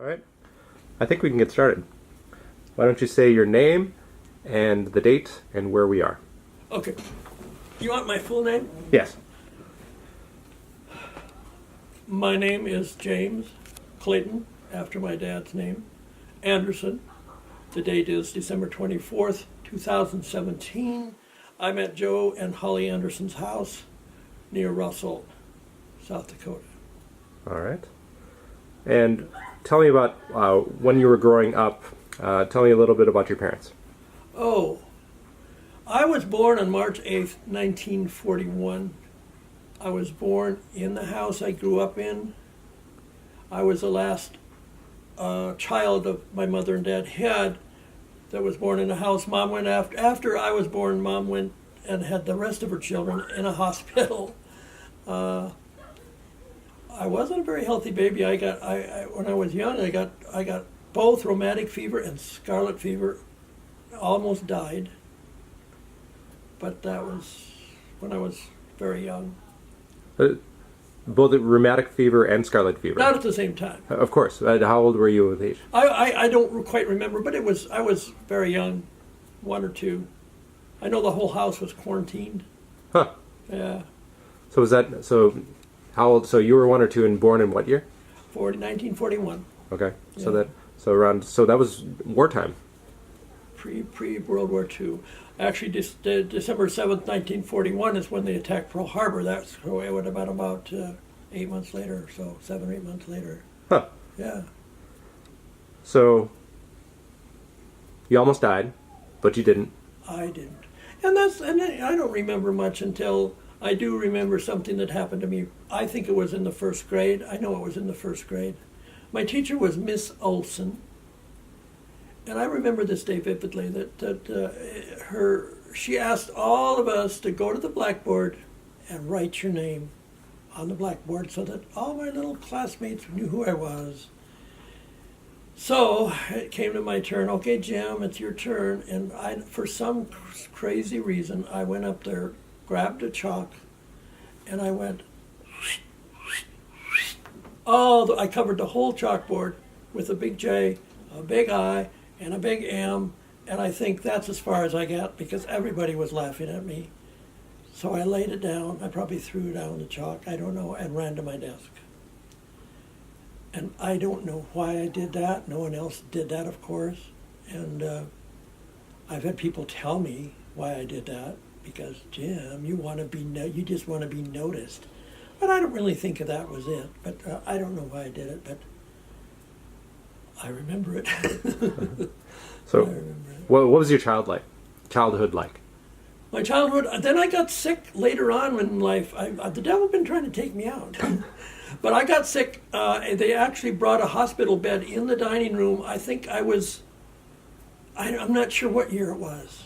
All right. I think we can get started. Why don't you say your name and the date and where we are? Okay. You want my full name? Yes. My name is James Clayton, after my dad's name, Anderson. The date is December 24th, 2017. I'm at Joe and Holly Anderson's house near Rosholt, South Dakota. All right. And tell me about when you were growing up. Tell me a little bit about your parents. Oh, I was born on March 8th, 1941. I was born in the house I grew up in. I was the last child of my mother and dad had that was born in a house. Mom went after I was born. Mom went and had the rest of her children in a hospital. I wasn't a very healthy baby. I when I was young, I got both rheumatic fever and scarlet fever. Almost died. But that was when I was very young. Both rheumatic fever and scarlet fever? Not at the same time. Of course. How old were you with each? I don't quite remember, but I was very young, 1 or 2. I know the whole house was quarantined. Huh. Yeah. So how old? So you were 1 or 2 and born in what year? 1941. Okay. Yeah. So that was wartime. Pre World War II. Actually, December 7th, 1941 is when they attacked Pearl Harbor. That's it would have been about 8 months later, so 7 or 8 months later. Huh. Yeah. So you almost died, but you didn't. I didn't. And I don't remember much until I do remember something that happened to me. I think it was in the first grade. I know it was in the first grade. My teacher was Miss Olson. And I remember this day vividly, she asked all of us to go to the blackboard and write your name on the blackboard so that all my little classmates knew who I was. So it came to my turn. Okay, Jim, it's your turn. And for some crazy reason, I went up there, grabbed a chalk, and I went, I covered the whole chalkboard with a big J, a big I, and a big M, and I think that's as far as I got because everybody was laughing at me. So I laid it down. I probably threw down the chalk, I don't know, and ran to my desk. And I don't know why I did that. No one else did that, of course. And I've had people tell me why I did that because, Jim, you just want to be noticed. But I don't really think that was it. But I don't know why I did it, but I remember it. So, what was your childhood like? My childhood, then I got sick later on in life. The devil had been trying to take me out. But I got sick. They actually brought a hospital bed in the dining room. I think I'm not sure what year it was.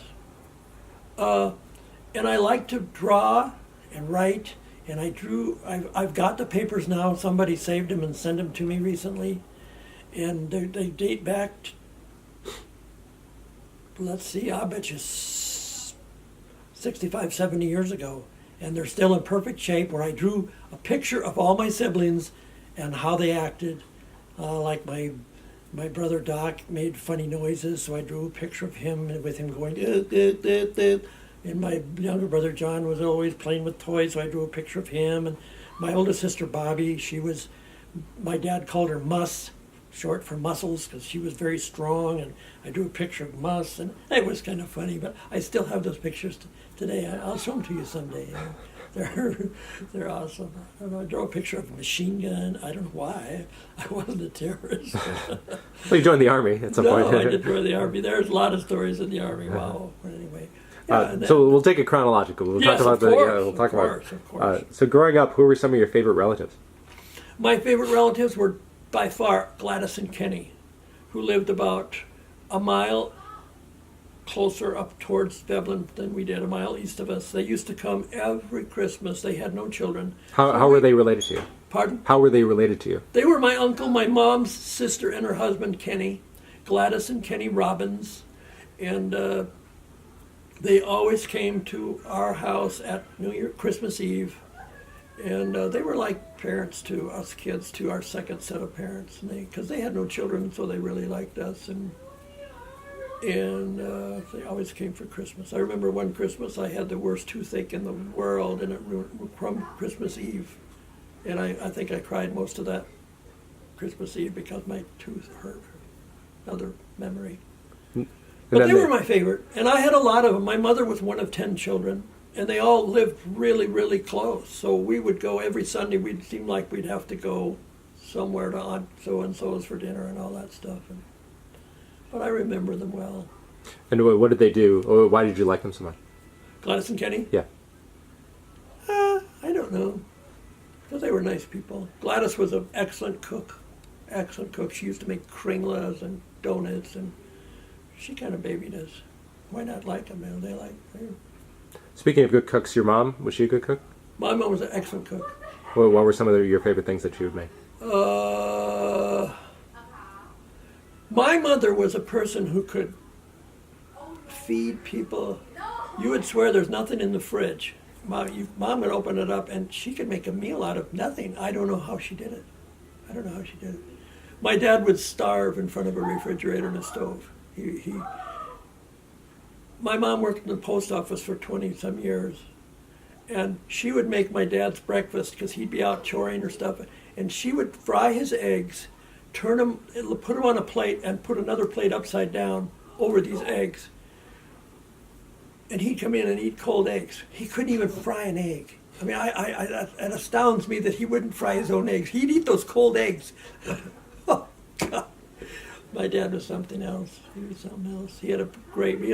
And I like to draw and write. And I drew, I've got the papers now. Somebody saved them and sent them to me recently. And they date back, let's see, I bet you 65, 70 years ago. And they're still in perfect shape where I drew a picture of all my siblings and how they acted. Like my brother Doc made funny noises, so I drew a picture of him with him going, and my younger brother John was always playing with toys, so I drew a picture of him. And my oldest sister Bobby, my dad called her Muss, short for muscles, because she was very strong, and I drew a picture of Muss, and it was kind of funny, but I still have those pictures today. I'll show them to you someday. They're awesome. I drew a picture of a machine gun. I don't know why. I wasn't a terrorist. Well, you joined the Army at some point. No, I did join the Army. There's a lot of stories in the Army. Wow. But anyway. Yeah, so we'll take it chronological. We'll yes, talk about of course. So growing up, who were some of your favorite relatives? My favorite relatives were by far Gladys and Kenny, who lived about a mile closer up towards Veblen than we did, a mile east of us. They used to come every Christmas. They had no children. How were they related to you? Pardon? How were they related to you? They were my uncle, my mom's sister, and her husband, Kenny. Gladys and Kenny Robbins. And they always came to our house at Christmas Eve And they were like parents to us kids, to our second set of parents, and because they had no children, so they really liked us, and they always came for Christmas. I remember one Christmas I had the worst toothache in the world, and it ruined from Christmas Eve, and I think I cried most of that Christmas Eve because my tooth hurt. Another memory. But they were my favorite, and I had a lot of them. My mother was one of 10 children. And they all lived really, really close. So we would go every Sunday. We'd seem like we'd have to go somewhere to Aunt so-and-so's for dinner and all that stuff. But I remember them well. And what did they do? Or why did you like them so much? Gladys and Kenny? Yeah. I don't know. Because they were nice people. Gladys was an excellent cook. Excellent cook. She used to make kringlas and donuts, and she kind of babied us. Why not like them? You know, they Speaking of good cooks, your mom, was she a good cook? My mom was an excellent cook. What were some of your favorite things that she would make? My mother was a person who could feed people. You would swear there's nothing in the fridge. Mom would open it up, and she could make a meal out of nothing. I don't know how she did it. My dad would starve in front of a refrigerator and a stove. My mom worked in the post office for 20-some years, and she would make my dad's breakfast because he'd be out choring or stuff, and she would fry his eggs, put them on a plate, and put another plate upside down over these eggs. And he'd come in and eat cold eggs. He couldn't even fry an egg. I mean, it astounds me that he wouldn't fry his own eggs. He'd eat those cold eggs. Oh, God. My dad was something else. He was something else. He had a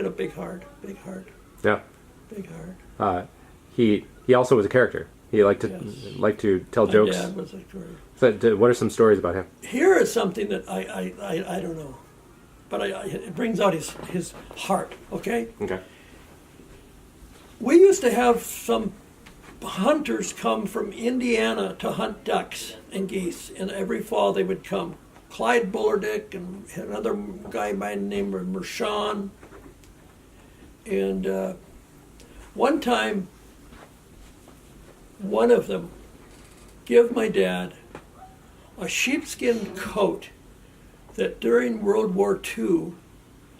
big heart. Yeah. Big heart. He also was a character. He liked to tell jokes. My dad was a great. So, what are some stories about him? Here is something that I don't know, but it brings out his heart. Okay. Okay. We used to have some hunters come from Indiana to hunt ducks and geese, and every fall they would come. Clyde Bullerdick and another guy by the name of Rosholt. And one time, one of them gave my dad a sheepskin coat that during World War II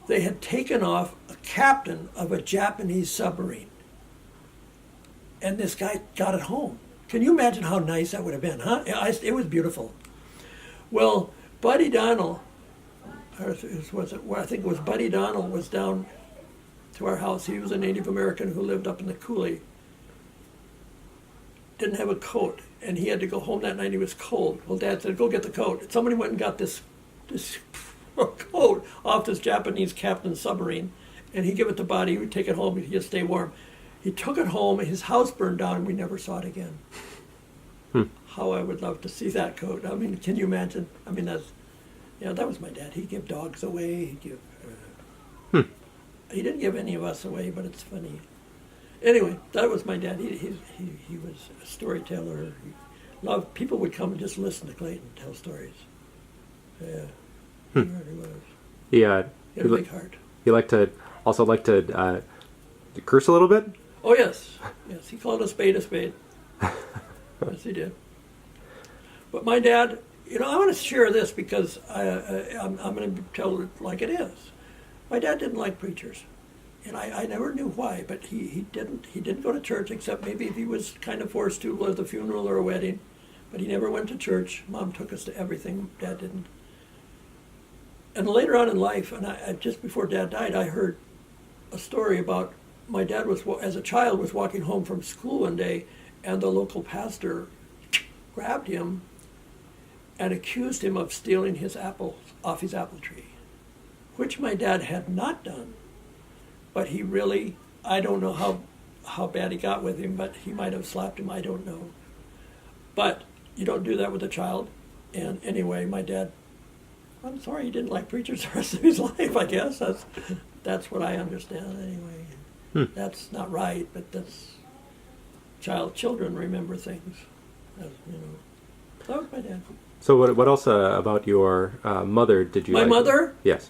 they had taken off a captain of a Japanese submarine. And this guy got it home. Can you imagine how nice that would have been, huh? It was beautiful. Well, Buddy Donnell, I think it was Buddy Donnell, was down to our house. He was a Native American who lived up in the coulee. Didn't have a coat, and he had to go home that night. He was cold. Well, Dad said, "Go get the coat." Somebody went and got this coat off this Japanese captain's submarine, and he gave it to Buddy. He would take it home. He'd just stay warm. He took it home, and his house burned down, and we never saw it again. How I would love to see that coat. I mean, can you imagine? I mean, that was my dad. He'd give dogs away. He'd give. He didn't give any of us away, but it's funny. Anyway, that was my dad. He was a storyteller. He loved people would come and just listen to Clayton tell stories. Yeah, he really was. He had a big heart. He liked to curse a little bit. Oh yes, he called a spade a spade. Yes, he did. But my dad, I want to share this because I'm going to tell it like it is. My dad didn't like preachers, and I never knew why. But he didn't go to church except maybe if he was kind of forced to, at the funeral or a wedding. But he never went to church. Mom took us to everything. Dad didn't. And later on in life, and just before Dad died, I heard a story about my dad as a child, was walking home from school one day, and the local pastor grabbed him and accused him of stealing his apples off his apple tree, which my dad had not done. But he really, I don't know how bad he got with him, but he might have slapped him, I don't know. But you don't do that with a child. And anyway, my dad, I'm sorry he didn't like preachers the rest of his life, I guess. That's what I understand anyway. That's not right, but that's children remember things. That was my dad. So what else about your mother did you My like? mother? Yes.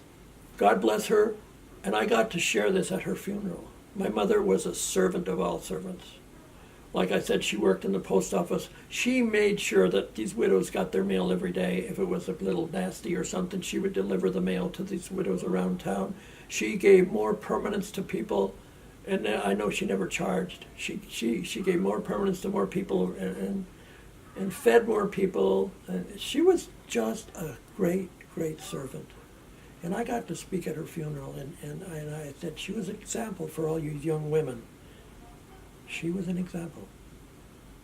God bless her, and I got to share this at her funeral. My mother was a servant of all servants. like I said, she worked in the post office. She made sure that these widows got their mail every day. If it was a little nasty or something, she would deliver the mail to these widows around town. She gave more permanence to people, and I know she never charged. She gave more permanence to more people and fed more people. And she was just a great, great servant. And I got to speak at her funeral, and I said she was an example for all you young women. She was an example.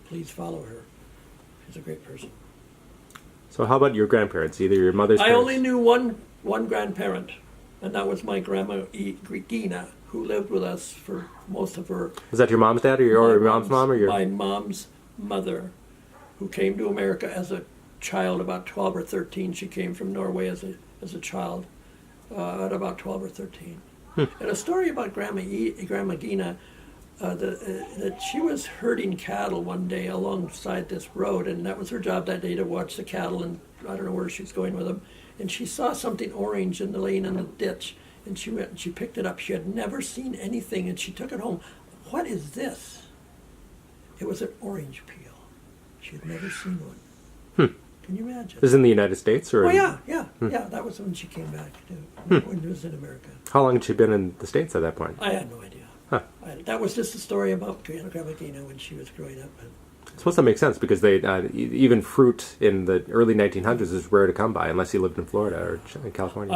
Please follow her. She's a great person. So how about your grandparents, either your mother's I parents? only knew one grandparent, and that was my grandma Gina, who lived with us for most of her. Was that your mom's dad or your mom's mom or your? My mom's mother, who came to America as a child, about 12 or 13. She came from Norway as a child, at about 12 or 13. And a story about Grandma Gina. That she was herding cattle one day alongside this road, and that was her job that day, to watch the cattle, and I don't know where she's going with them. And she saw something orange laying in the ditch, and she went and she picked it up. She had never seen anything, and she took it home. What is this? It was an orange peel. She had never seen one. Can you imagine? This is in the United States, or? Oh yeah. That was when she came back too. When she was in America. How long had she been in the States at that point? I had no idea. Huh. That was just a story about Grandma Gina when she was growing up. I suppose that makes sense because they even fruit in the early 1900s is rare to come by unless you lived in Florida or in California.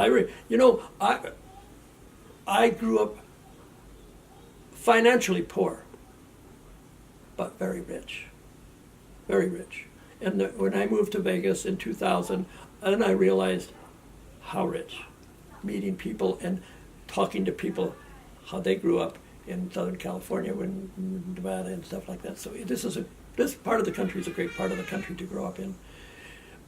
I grew up financially poor, but very rich, very rich. And when I moved to Vegas in 2000, then I realized how rich, meeting people and talking to people, how they grew up in Southern California, Nevada, and stuff like that. So this part of the country is a great part of the country to grow up in.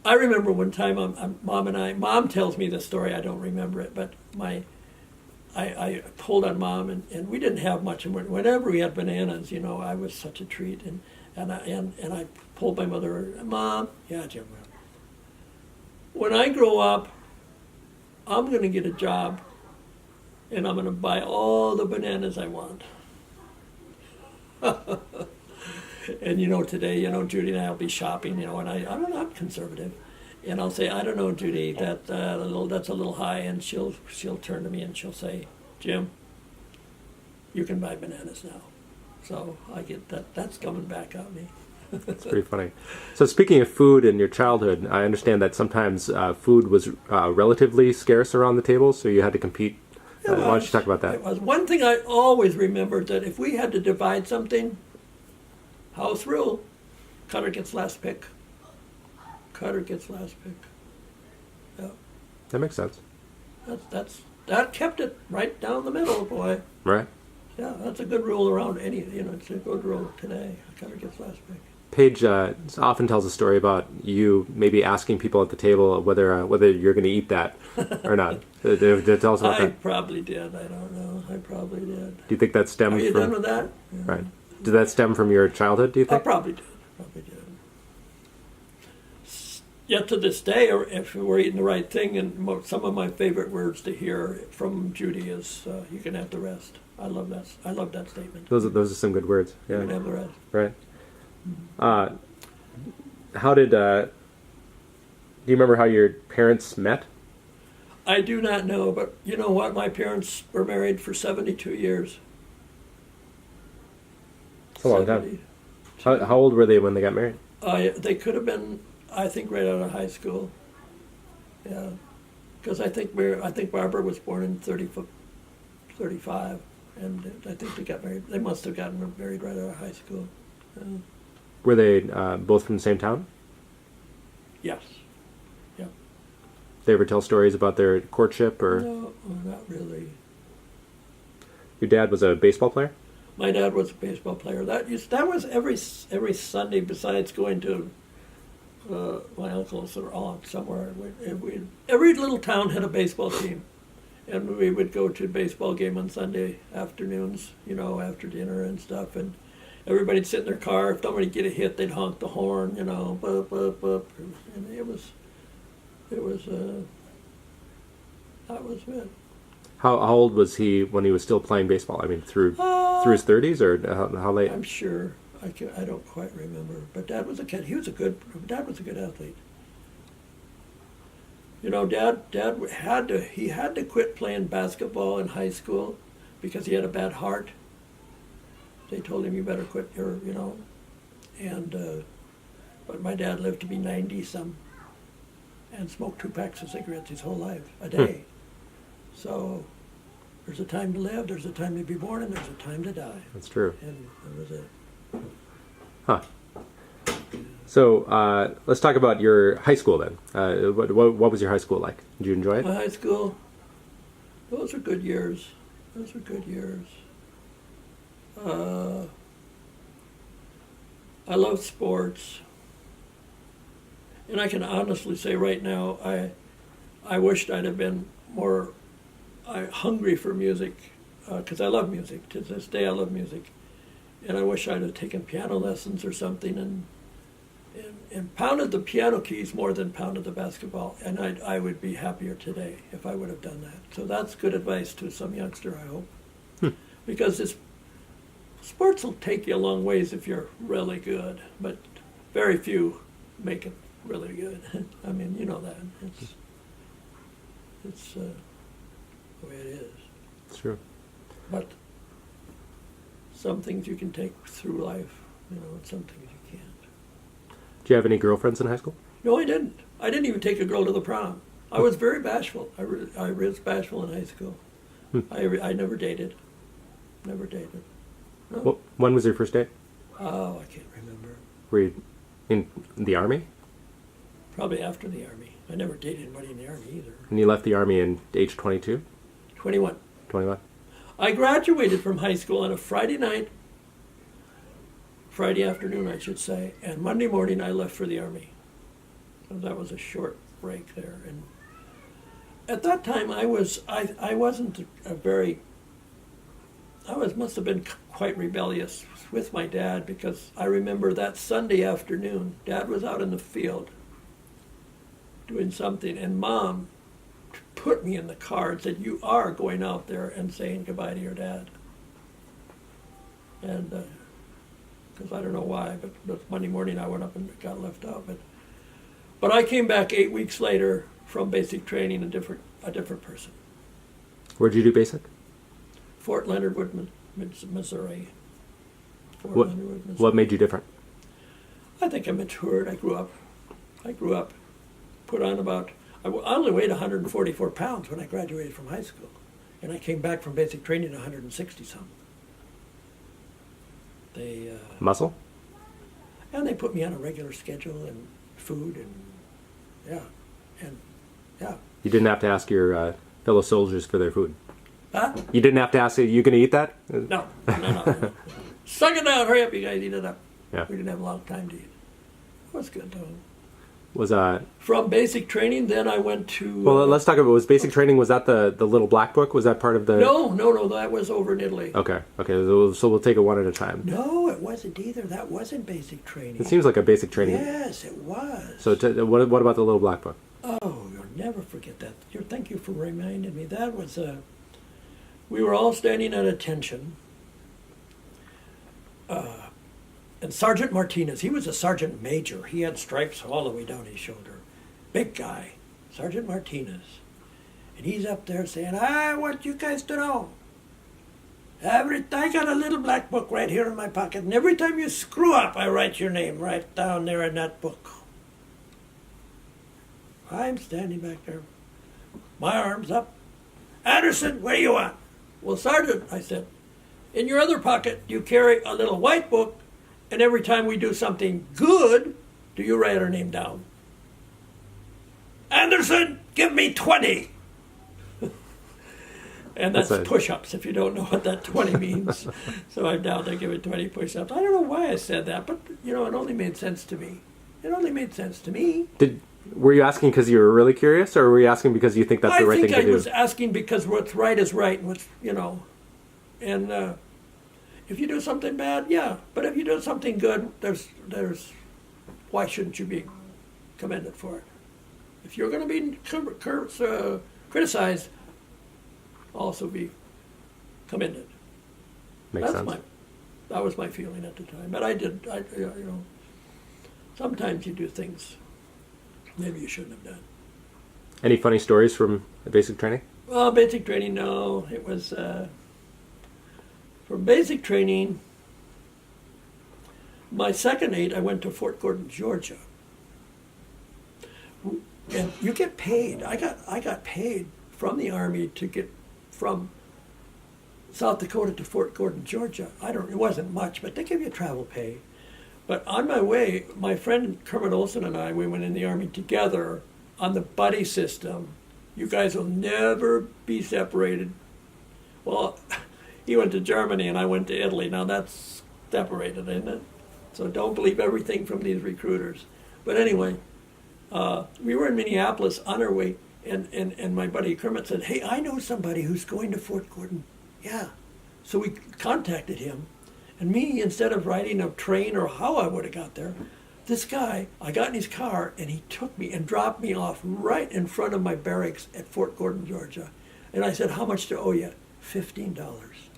I remember one time, Mom tells me this story. I don't remember it, but I pulled on Mom, and we didn't have much. And whenever we had bananas, I was such a treat. And I pulled my mother, Mom, yeah, Jim. When I grow up, I'm going to get a job. And I'm going to buy all the bananas I want. And today, Judy and I will be shopping, and I'm not conservative. And I'll say, I don't know, Judy, that's a little high. And she'll turn to me and she'll say, Jim, you can buy bananas now. So I get that's coming back at me. That's pretty funny. So speaking of food in your childhood, I understand that sometimes food was relatively scarce around the table, so you had to compete. Why don't you talk about that? It was one thing I always remembered, that if we had to divide something, house rule, cutter gets last pick. Cutter gets last pick. Yeah. That makes sense. That kept it right down the middle, boy. Right. Yeah, that's a good rule around it's a good rule today. Cutter gets last pick. Paige often tells a story about you maybe asking people at the table whether you're going to eat that or not. Tell us about that. I probably did. I don't know. I probably did. Do you think that stemmed from... Are you done with that? Yeah. Right. Did that stem from your childhood, do you think? I probably did. Yet to this day, if we're eating the right thing, and some of my favorite words to hear from Judy is, you can have the rest. I love that. I love that statement. Those are some good words. Yeah. You can have the rest. Right. How did... do you remember how your parents met? I do not know, but you know what? My parents were married for 72 years. That's a long time. How old were they when they got married? They could have been, I think, right out of high school. Yeah, because I think Barbara was born in 35, and I think they got married. They must have gotten married right out of high school. Yeah. Were they both from the same town? Yes. Yeah. They ever tell stories about their courtship, or? No, not really. Your dad was a baseball player? My dad was a baseball player. That was every Sunday. Besides going to my uncles or aunt somewhere, every little town had a baseball team, and we would go to a baseball game on Sunday afternoons. After dinner and stuff, and everybody'd sit in their car. If somebody get a hit, they'd honk the horn. Boop, boop, boop, and it was. That was it. How old was he when he was still playing baseball? I mean, through his 30s, or how late? I'm sure I don't quite remember. But Dad was a kid. Dad was a good athlete. You know, Dad had to quit playing basketball in high school because he had a bad heart. They told him, you better quit and but my dad lived to be 90-some and smoked 2 packs of cigarettes his whole life, a day. So there's a time to live, there's a time to be born, and there's a time to die. That's true. And that was it. Huh. So let's talk about your high school then. What was your high school like? Did you enjoy it? My high school, those were good years. I love sports. And I can honestly say right now, I wished I'd have been more hungry for music, because I love music. To this day, I love music. And I wish I'd have taken piano lessons or something and pounded the piano keys more than pounded the basketball. And I would be happier today if I would have done that. So that's good advice to some youngster, I hope. Because sports will take you a long ways if you're really good, but very few make it really good. I mean, you know that. It's the way it is. It's true. But some things you can take through life, and some things you can't. Do you have any girlfriends in high school? No, I didn't. I didn't even take a girl to the prom. I was very bashful. I was bashful in high school. I never dated. Never dated. No. Well, when was your first date? Oh, I can't remember. Were you in the Army? Probably after the Army. I never dated anybody in the Army either. And you left the Army in age 22? 21. 21? I graduated from high school on a Friday night, Friday afternoon, I should say, and Monday morning I left for the Army. So that was a short break there. And at that time, I wasn't must have been quite rebellious with my dad, because I remember that Sunday afternoon, Dad was out in the field doing something, and Mom put me in the car and said, you are going out there and saying goodbye to your dad. And because I don't know why, but Monday morning I went up and got left out. But I came back 8 weeks later from basic training, a different person. Where'd you do basic? Fort Leonard Wood, Missouri. What made you different? I think I matured. I grew up, put on about, I only weighed 144 pounds when I graduated from high school. And I came back from basic training at 160-some. Muscle? And they put me on a regular schedule and food and, yeah. You didn't have to ask your fellow soldiers for their food? Huh? You didn't have to ask, you going to eat that? No. Suck it down, hurry up, you guys, eat it up. Yeah. We didn't have a long time to eat. It was good, though. Was From basic training, then I went to... Well, let's talk about, was basic training, was that the little black book? Was that part of the... No, that was over in Italy. Okay, so we'll take it one at a time. No, it wasn't either. That wasn't basic training. It seems like a basic training. Yes, it was. So what about the little black book? Oh, you'll never forget that. Thank you for reminding me. That was we were all standing at attention. And Sergeant Martinez, he was a sergeant major. He had stripes all the way down his shoulder. Big guy, Sergeant Martinez. And he's up there saying, I want you guys to know, I got a little black book right here in my pocket, and every time you screw up, I write your name right down there in that book. I'm standing back there, my arms up. Anderson, what do you want? Well, Sergeant, I said, in your other pocket, you carry a little white book, and every time we do something good, do you write our name down? Anderson, give me 20. And that's push-ups, if you don't know what that 20 means. So I'm down there giving 20 push-ups. I don't know why I said that, but, it only made sense to me. Were you asking because you were really curious, or were you asking because you think that's the right thing to do? I think I was asking because what's right is right, and and if you do something bad, yeah. But if you do something good, there's why shouldn't you be commended for it? If you're going to be criticized, also be commended. Makes sense. That was my feeling at the time. But sometimes you do things maybe you shouldn't have done. Any funny stories from basic training? Well, basic training, no. It was from basic training. My second 8, I went to Fort Gordon, Georgia. And you get paid. I got paid from the Army to get from South Dakota to Fort Gordon, Georgia. It wasn't much, but they give you travel pay. But on my way, my friend Kermit Olson and I, we went in the Army together on the buddy system. You guys will never be separated. Well, he went to Germany and I went to Italy. Now that's separated, isn't it? So don't believe everything from these recruiters. But anyway, we were in Minneapolis on our way, and my buddy Kermit said, "Hey, I know somebody who's going to Fort Gordon." Yeah. So we contacted him. And me, instead of riding a train or how I would have got there, this guy, I got in his car and he took me and dropped me off right in front of my barracks at Fort Gordon, Georgia. And I said, "How much do I owe you?" $15.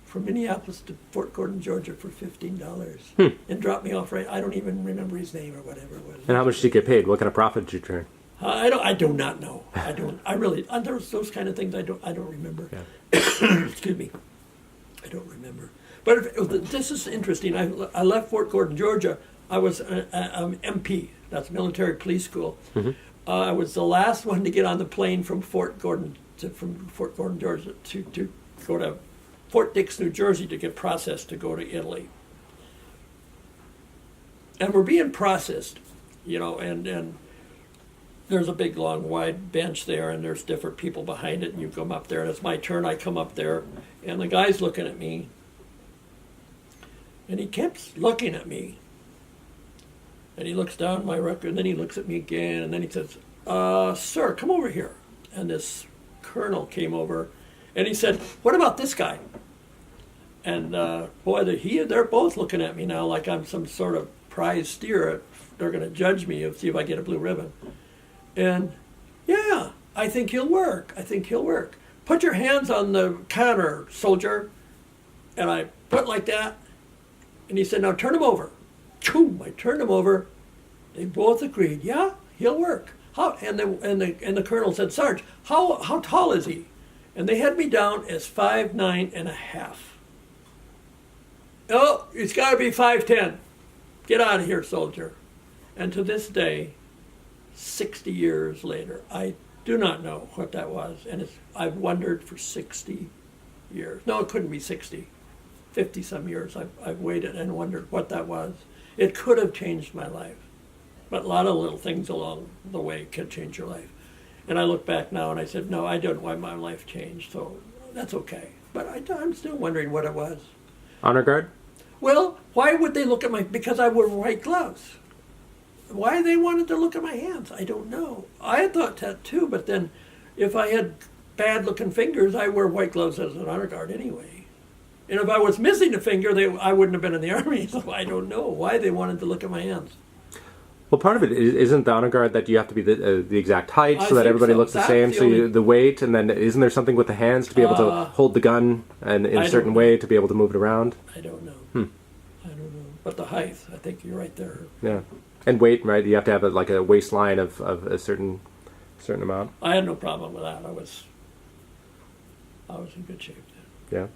From Minneapolis to Fort Gordon, Georgia for $15. And dropped me off right. I don't even remember his name or whatever it was. And how much did you get paid? What kind of profit did you turn? I do not know. I really, there's those kind of things I don't remember. Yeah. Excuse me. I don't remember. But this is interesting. I left Fort Gordon, Georgia. I was an MP. That's Military Police School. Mm-hmm. I was the last one to get on the plane from Fort Gordon, Georgia, to go to Fort Dix, New Jersey, to get processed to go to Italy. And we're being processed, and there's a big, long, wide bench there, and there's different people behind it, and you come up there, and it's my turn. I come up there, and the guy's looking at me, and he keeps looking at me. And he looks down at my record, and then he looks at me again, and then he says, "Sir, come over here." And this colonel came over, and he said, "What about this guy?" And boy, they're both looking at me now like I'm some sort of prize steer. They're going to judge me and see if I get a blue ribbon. And yeah, I think he'll work. Put your hands on the counter, soldier. And I put like that. And he said, "Now turn him over." Choom! I turned him over. They both agreed, yeah, he'll work. And the colonel said, "Sarge, how tall is he?" And they had me down as 5'9.5". "Oh, he's got to be 5'10". "Get out of here, soldier." And to this day, 60 years later, I do not know what that was. And I've wondered for 60 years. No, it couldn't be 60. 50-some years I've waited and wondered what that was. It could have changed my life. But a lot of little things along the way can change your life. And I look back now and I said, no, I don't know why my life changed, so that's okay. But I'm still wondering what it was. Honor guard? Well, why would they look at because I wore white gloves? Why they wanted to look at my hands, I don't know. I had thought that too, but then if I had bad-looking fingers, I wear white gloves as an honor guard anyway. And if I was missing a finger, I wouldn't have been in the Army, so I don't know why they wanted to look at my hands. Well, part of it isn't the honor guard that you have to be the exact height so that everybody looks the same, the weight, and then isn't there something with the hands to be able to hold the gun and in a certain way to be able to move it around? I don't know. I don't know. But the height, I think you're right there. Yeah. And weight, right? You have to have a waistline of a certain amount. I had no problem with that. I was in good shape then. Yeah.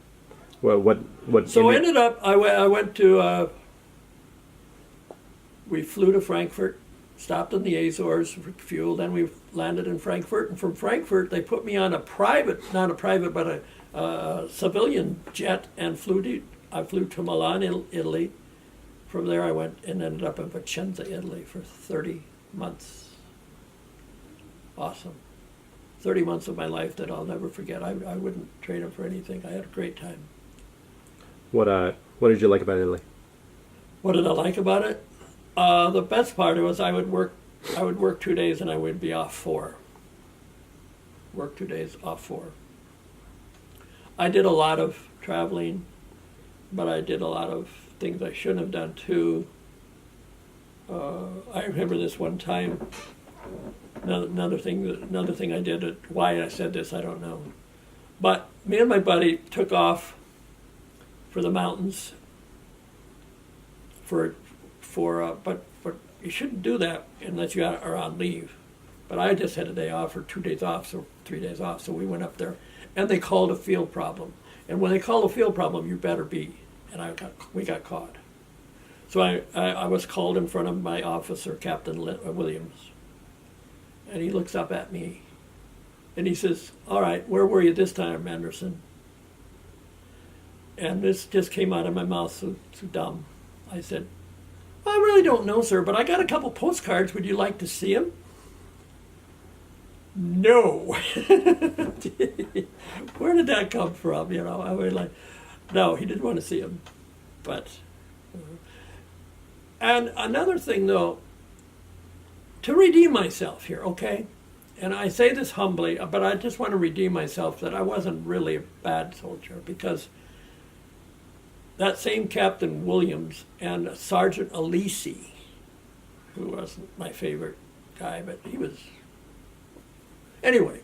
Well, what? So I ended up. I went to. We flew to Frankfurt, stopped in the Azores for fuel. Then we landed in Frankfurt, and from Frankfurt they put me on not a private, but a civilian jet, and I flew to Milan, Italy. From there I went and ended up in Vicenza, Italy for 30 months. Awesome. 30 months of my life that I'll never forget. I wouldn't trade them for anything. I had a great time. What did you like about Italy? What did I like about it? The best part was I would work 2 days and I would be off 4. Work 2 days, off 4. I did a lot of traveling, but I did a lot of things I shouldn't have done too. I remember this one time. Another thing I did. Why I said this, I don't know. But me and my buddy took off for the mountains but you shouldn't do that unless you are on leave. But I just had a day off or 2 days off, so 3 days off. So we went up there, and they called a field problem. And when they call a field problem, you better be. And we got caught. So I was called in front of my officer, Captain Williams. And he looks up at me, and he says, "All right, where were you this time, Anderson?" And this just came out of my mouth so dumb. I said, "I really don't know, sir, but I got a couple postcards. Would you like to see them?" No. Where did that come from? You know, I was like, no, he didn't want to see them. But, and another thing though, to redeem myself here, okay? And I say this humbly, but I just want to redeem myself that I wasn't really a bad soldier, because that same Captain Williams and Sergeant Alisi, who wasn't my favorite guy, but he was. Anyway,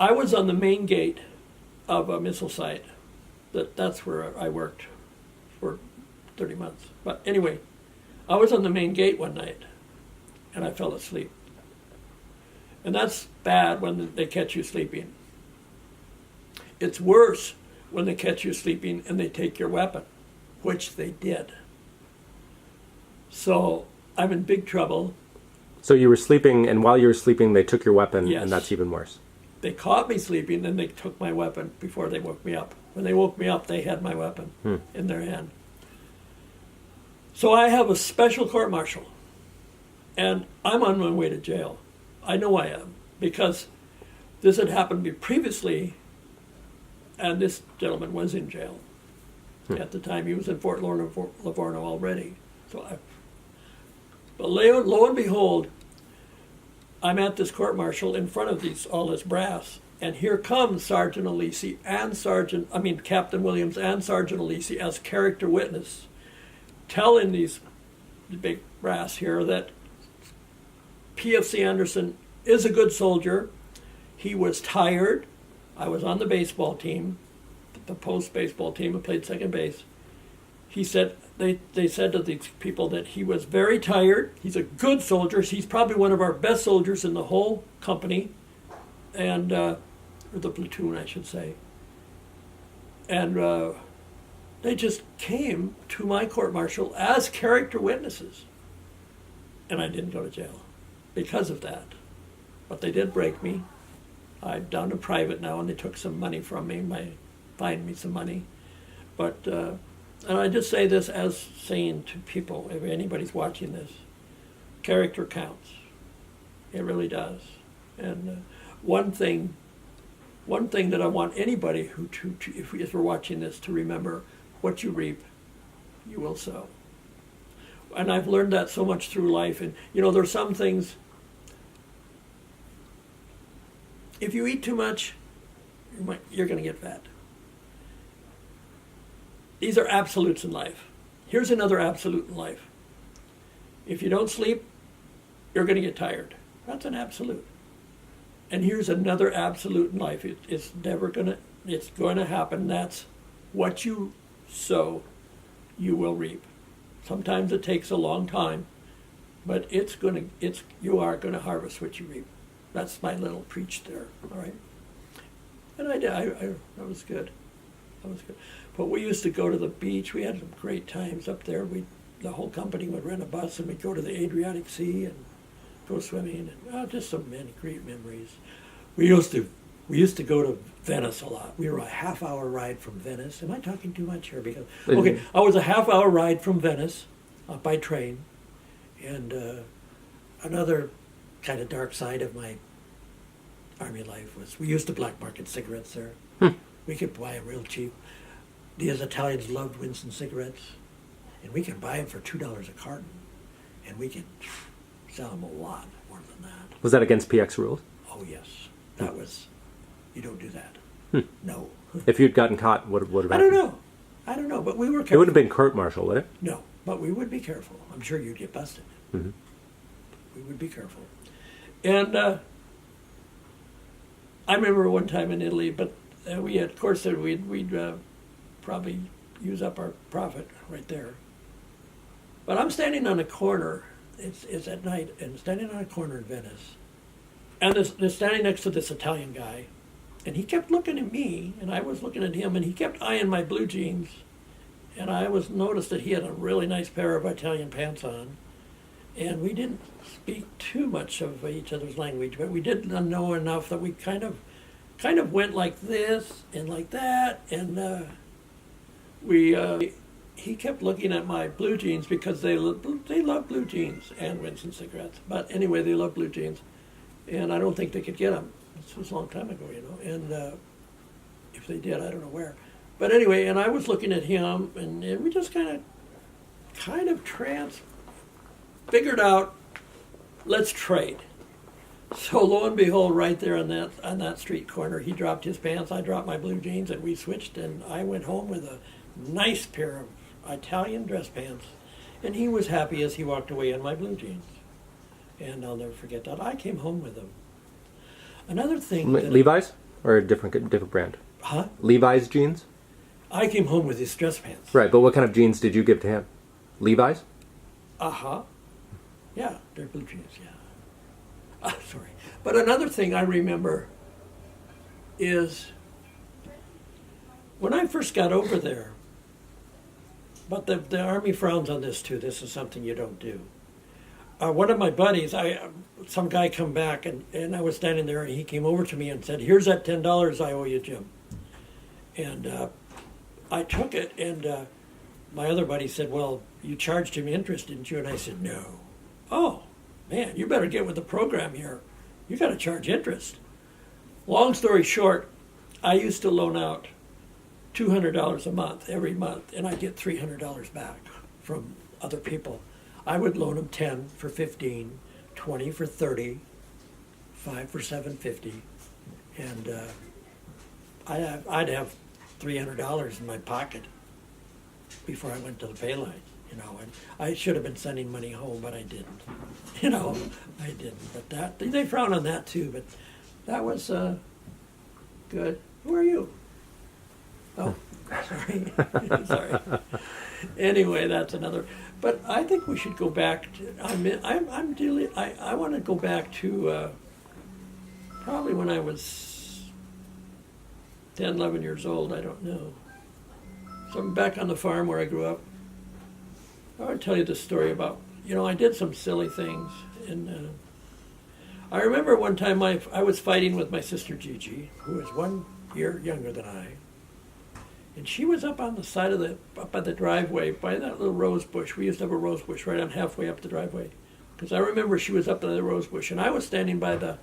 I was on the main gate of a missile site. That's where I worked for 30 months. But anyway, I was on the main gate one night, and I fell asleep. And that's bad when they catch you sleeping. It's worse when they catch you sleeping and they take your weapon, which they did. So I'm in big trouble. So you were sleeping, and while you were sleeping, they took your weapon, Yes. and that's even worse. They caught me sleeping, then they took my weapon before they woke me up. When they woke me up, they had my weapon in their hand. So I have a special court-martial, and I'm on my way to jail. I know I am, because this had happened to me previously, and this gentleman was in jail. At the time, he was in Fort Livorno already. But lo and behold, I'm at this court-martial in front of all this brass, and here comes Sergeant Alisi and Captain Williams and Sergeant Alisi as character witness, telling the big brass here that PFC Anderson is a good soldier. He was tired. I was on the baseball team, the post-baseball team, and played second base. He said, they said to these people that he was very tired. He's a good soldier. He's probably one of our best soldiers in the whole company, and or the platoon, I should say. And they just came to my court-martial as character witnesses, and I didn't go to jail because of that. But they did break me. I'm down to private now, and they took some money from me. Fined me some money, but. And I just say this as saying to people, if anybody's watching this, character counts. It really does. And one thing that I want anybody if we're watching this, to remember: what you reap, you will sow. And I've learned that so much through life. And there's some things. If you eat too much, you're going to get fat. These are absolutes in life. Here's another absolute in life. If you don't sleep, you're going to get tired. That's an absolute. And here's another absolute in life. It's going to happen. That's what you sow, you will reap. Sometimes it takes a long time, but you are going to harvest what you reap. That's my little preach there. All right. And I did. That was good. That was good. But we used to go to the beach. We had some great times up there. The whole company would rent a bus, and we'd go to the Adriatic Sea and go swimming. And just so many great memories. We used to go to Venice a lot. We were a half-hour ride from Venice. Am I talking too much here? I was a half-hour ride from Venice by train. And another kind of dark side of my Army life was we used to black market cigarettes there. We could buy them real cheap. These Italians loved Winston cigarettes, and we could buy them for $2 a carton, and we could sell them a lot more than that. Was that against PX rules? Oh, yes. That was, you don't do that. No. If you'd gotten caught, what would have I happened? don't know, but we were careful. It wouldn't have been court-martial, would it? No, but we would be careful. I'm sure you'd get busted. Mm-hmm. We would be careful. And I remember one time in Italy, but we had, of course, we'd probably use up our profit right there. But I'm standing on a corner. It's at night, and standing on a corner in Venice. And they're standing next to this Italian guy. And he kept looking at me, and I was looking at him, and he kept eyeing my blue jeans. And I noticed that he had a really nice pair of Italian pants on. And we didn't speak too much of each other's language, but we did know enough that we kind of went like this and like that. And he kept looking at my blue jeans because they love blue jeans and Winston cigarettes. But anyway, they love blue jeans. And I don't think they could get them. This was a long time ago, you know. And if they did, I don't know where. But anyway, and I was looking at him, and we just kind of figured out, let's trade. So lo and behold, right there on that street corner, he dropped his pants, I dropped my blue jeans, and we switched, and I went home with a nice pair of Italian dress pants, and he was happy as he walked away in my blue jeans. And I'll never forget that. I came home with them. Another thing... Levi's? Or a different brand? Huh? Levi's jeans? I came home with his dress pants. Right, but what kind of jeans did you give to him? Levi's? Uh-huh. Yeah, they're blue jeans, yeah. Sorry. But another thing I remember is when I first got over there, but the Army frowns on this too. This is something you don't do. One of my buddies, some guy come back, and I was standing there, and he came over to me and said, "Here's that $10 I owe you, Jim." And I took it, and my other buddy said, "Well, you charged him interest, didn't you?" And I said, "No." "Oh, man, you better get with the program here. You got to charge interest." Long story short, I used to loan out $200 a month, every month, and I'd get $300 back from other people. I would loan them 10 for 15, 20 for 30, 5 for 750, and I'd have $300 in my pocket before I went to the pay line, you know. And I should have been sending money home, but I didn't. You know, I didn't. But they frown on that too. But that was good. Who are you? Oh, sorry, sorry. Anyway, that's another. But I think we should go back to. I want to go back to probably when I was 10, 11 years old. I don't know. So I'm back on the farm where I grew up. I want to tell you the story about. I did some silly things, and I remember one time I was fighting with my sister Gigi, who was 1 year younger than I. And she was up on the side of up by the driveway, by that little rose bush. We used to have a rose bush right on halfway up the driveway. Because I remember she was up by the rose bush, and I was standing by the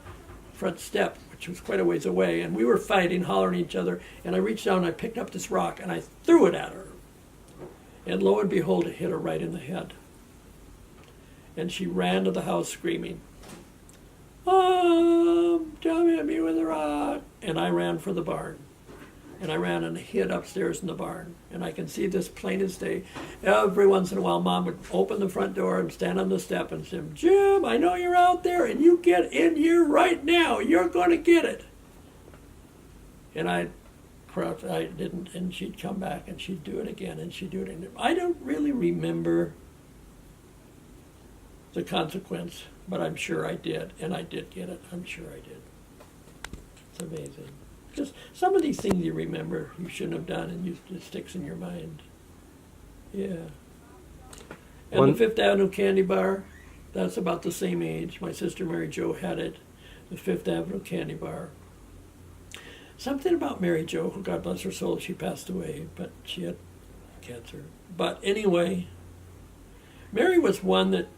front step, which was quite a ways away, and we were fighting, hollering at each other, and I reached down and I picked up this rock, and I threw it at her. And lo and behold, it hit her right in the head. And she ran to the house screaming, "Mom, Tom hit me with a rock." And I ran for the barn. And I ran and hid upstairs in the barn. And I can see this plain as day. Every once in a while, Mom would open the front door and stand on the step and say, "Jim, I know you're out there, and you get in here right now. You're going to get it." And I didn't, and she'd come back, and she'd do it again, and she'd do it again. I don't really remember the consequence, but I'm sure I did, and I did get it. I'm sure I did. It's amazing. Just some of these things you remember you shouldn't have done, and it sticks in your mind. Yeah. And the Fifth Avenue candy bar, that's about the same age. My sister Mary Jo had it, the Fifth Avenue candy bar. Something about Mary Jo, who, God bless her soul, she passed away, but she had cancer. But anyway, Mary was one that,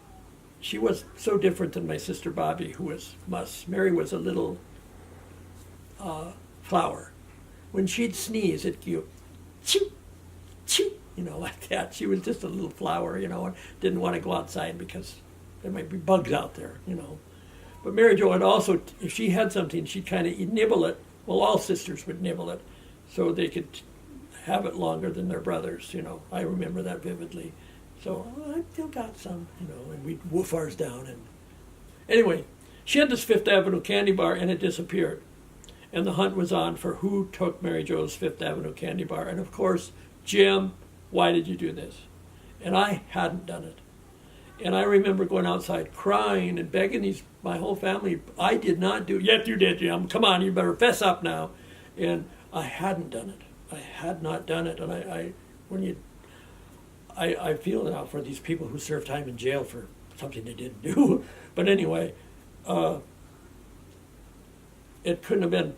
she was so different than my sister Bobby, who was Mary was a little flower. When she'd sneeze, it'd go, choo, choo, like that. She was just a little flower, and didn't want to go outside because there might be bugs out there, But Mary Jo had also, if she had something, she'd kind of nibble it. Well, all sisters would nibble it so they could have it longer than their brothers, I remember that vividly. So I still got some, and we'd woof ours down. And anyway, she had this Fifth Avenue candy bar, and it disappeared. And the hunt was on for who took Mary Jo's Fifth Avenue candy bar. And of course, Jim, why did you do this? And I hadn't done it. And I remember going outside crying and begging my whole family. I did not do. Yes, you did, Jim. Come on, you better fess up now. And I hadn't done it. I had not done it. And I feel now for these people who serve time in jail for something they didn't do. But anyway, it couldn't have been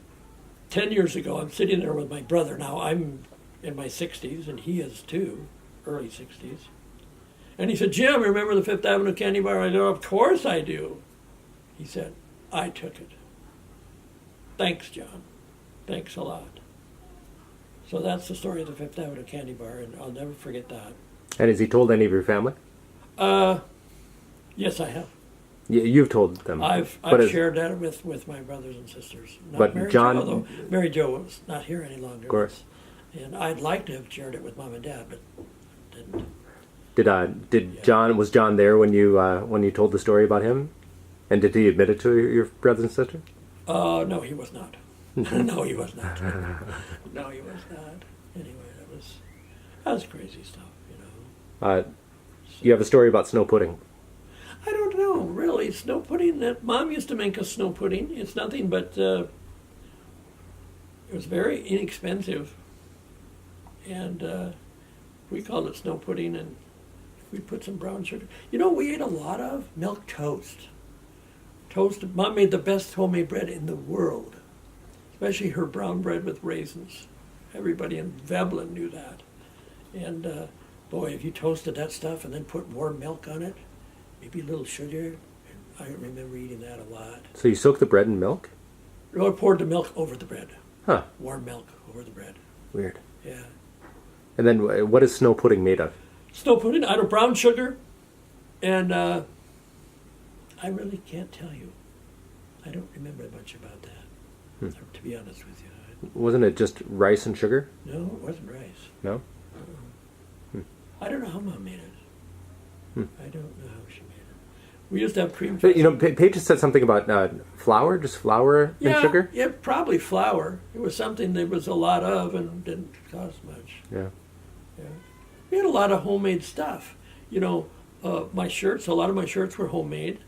10 years ago. I'm sitting there with my brother. Now I'm in my 60s, and he is too, early 60s. And he said, Jim, remember the Fifth Avenue candy bar? I said, of course I do. He said, I took it. Thanks, John. Thanks a lot. So that's the story of the Fifth Avenue candy bar, and I'll never forget that. And has he told any of your family? Yes, I have. You've told them. I've shared that with my brothers and sisters. Not but Mary John, Jo, although Mary Jo is not here any longer. Of course. And I'd like to have shared it with Mom and Dad, but didn't. Was John there when you told the story about him? And did he admit it to your brothers and sisters? No, he was not. No, he was not. No, he was not. Anyway, that was crazy stuff, you know. You have a story about snow pudding. I don't know, really. Snow pudding, that Mom used to make us snow pudding. It's nothing but, it was very inexpensive. And we called it snow pudding, and we put some brown sugar. You know, we ate a lot of milk toast. Mom made the best homemade bread in the world, especially her brown bread with raisins. Everybody in Veblen knew that. And boy, if you toasted that stuff and then put more milk on it, maybe a little sugar, I remember eating that a lot. So you soaked the bread in milk? Or poured the milk over the bread. Huh. Warm milk over the bread. Weird. Yeah. And then what is snow pudding made of? Snow pudding out of brown sugar, and I really can't tell you. I don't remember much about that, to be honest with you. Wasn't it just rice and sugar? No, it wasn't rice. No? I don't know how Mom made it. I don't know how she made it. We used to have cream. But, you know, Paige just said something about flour, just flour and sugar? Yeah, probably flour. It was something there was a lot of and didn't cost much. Yeah. We had a lot of homemade stuff. You know, my shirts, a lot of my shirts were homemade.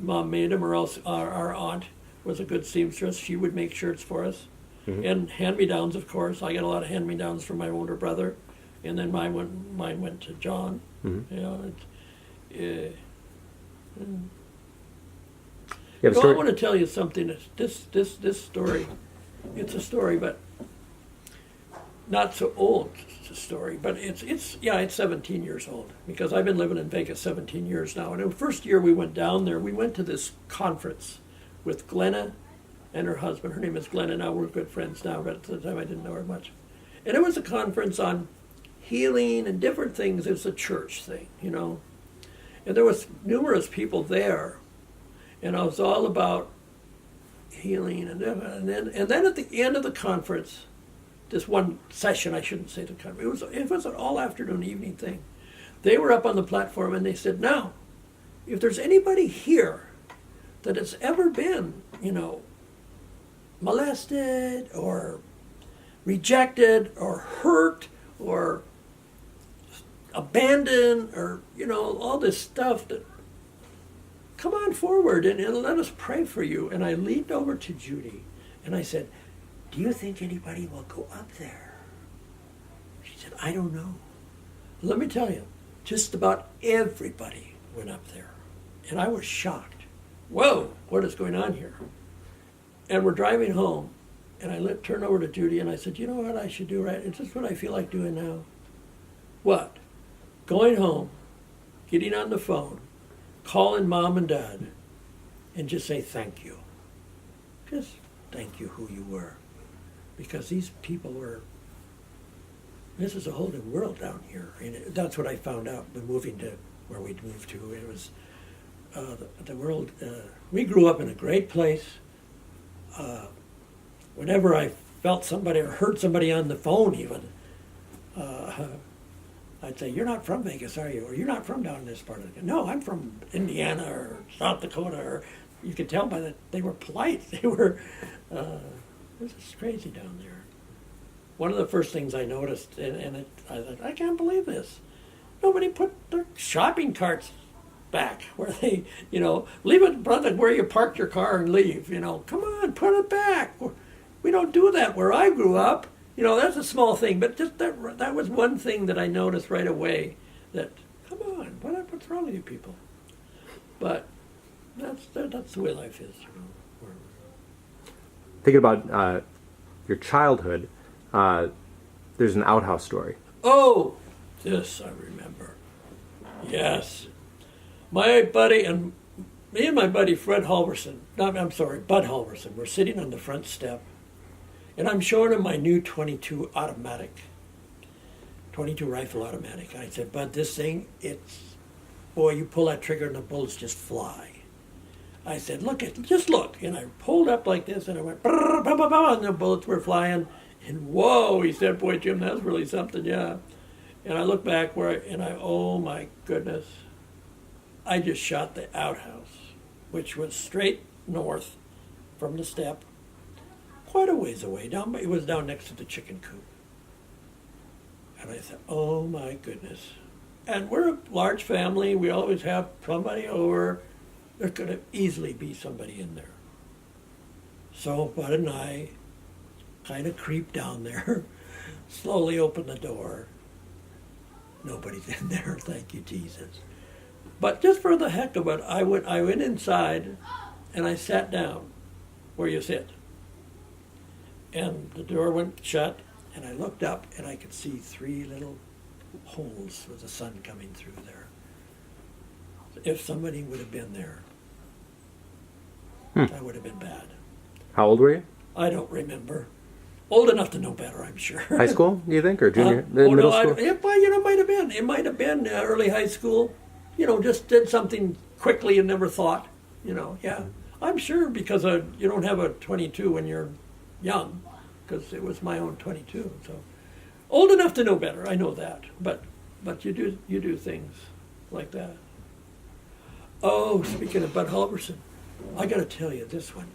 Mom made them, or else our aunt was a good seamstress. She would make shirts for us. Mm-hmm. And hand-me-downs, of course. I got a lot of hand-me-downs from my older brother. And then mine went to John. Mm-hmm. You know, I want to tell you something. This story, it's a story, but not so old. It's a story, but it's 17 years old, because I've been living in Vegas 17 years now. And the first year we went down there, we went to this conference with Glenna and her husband. Her name is Glenna now. We're good friends now, but at the time I didn't know her much. And it was a conference on healing and different things. It was a church thing, you know. And there was numerous people there, and I was all about healing. And then at the end of the conference, this one session, I shouldn't say the conference, it was an all afternoon, evening thing. They were up on the platform and they said, now, if there's anybody here that has ever been, you know, molested or rejected or hurt or abandoned, or, you know, all this stuff, that come on forward and let us pray for you. And I leaned over to Judy and I said, do you think anybody will go up there? She said, I don't know. Let me tell you, just about everybody went up there. And I was shocked. Whoa, what is going on here? And we're driving home, and I turned over to Judy and I said, you know what I should do, right? It's just what I feel like doing now. What? Going home, getting on the phone, calling Mom and Dad, and just say thank you. Just thank you who you were. Because these people were, this is a whole new world down here. And that's what I found out when moving to where we'd moved to. It was the world, we grew up in a great place. Whenever I felt somebody or heard somebody on the phone even, I'd say, you're not from Vegas, are you? Or you're not from down in this part of the country. No, I'm from Indiana or South Dakota. Or you could tell by that they were polite. They were, this is crazy down there. One of the first things I noticed, I thought, I can't believe this. Nobody put their shopping carts back where they, leave it brother, where you parked your car and leave. Come on, put it back. We don't do that where I grew up. That's a small thing, but just that was one thing that I noticed right away. That, come on, what's wrong with you people? But that's the way life is. Thinking about your childhood, there's an outhouse story. Oh, this I remember. Yes. My buddy and me and my buddy Bud Halverson, we're sitting on the front step, and I'm showing him my new 22 rifle automatic. And I said, Bud, this thing, boy, you pull that trigger and the bullets just fly. I said, just look. And I pulled up like this, and I went, brrr, bah, bah, bah, and the bullets were flying. And whoa, he said, boy, Jim, that's really something, yeah. And I look back oh my goodness, I just shot the outhouse, which was straight north from the step, quite a ways away. It was down next to the chicken coop. And I thought, oh my goodness. And we're a large family. We always have somebody over. There could have easily be somebody in there. So Bud and I kind of creeped down there, slowly opened the door. Nobody's in there, thank you, Jesus. But just for the heck of it, I went inside and I sat down where you sit. And the door went shut, and I looked up and I could see 3 little holes with the sun coming through there. If somebody would have been there, that would have been bad. How old were you? I don't remember. Old enough to know better, I'm sure. High school, do you think, or junior, middle school? Might have been. It might have been early high school. Just did something quickly and never thought. Yeah. I'm sure because you don't have a 22 when you're young, because it was my own 22. So old enough to know better. I know that. But you do things like that. Oh, speaking of Bud Halverson, I got to tell you this one.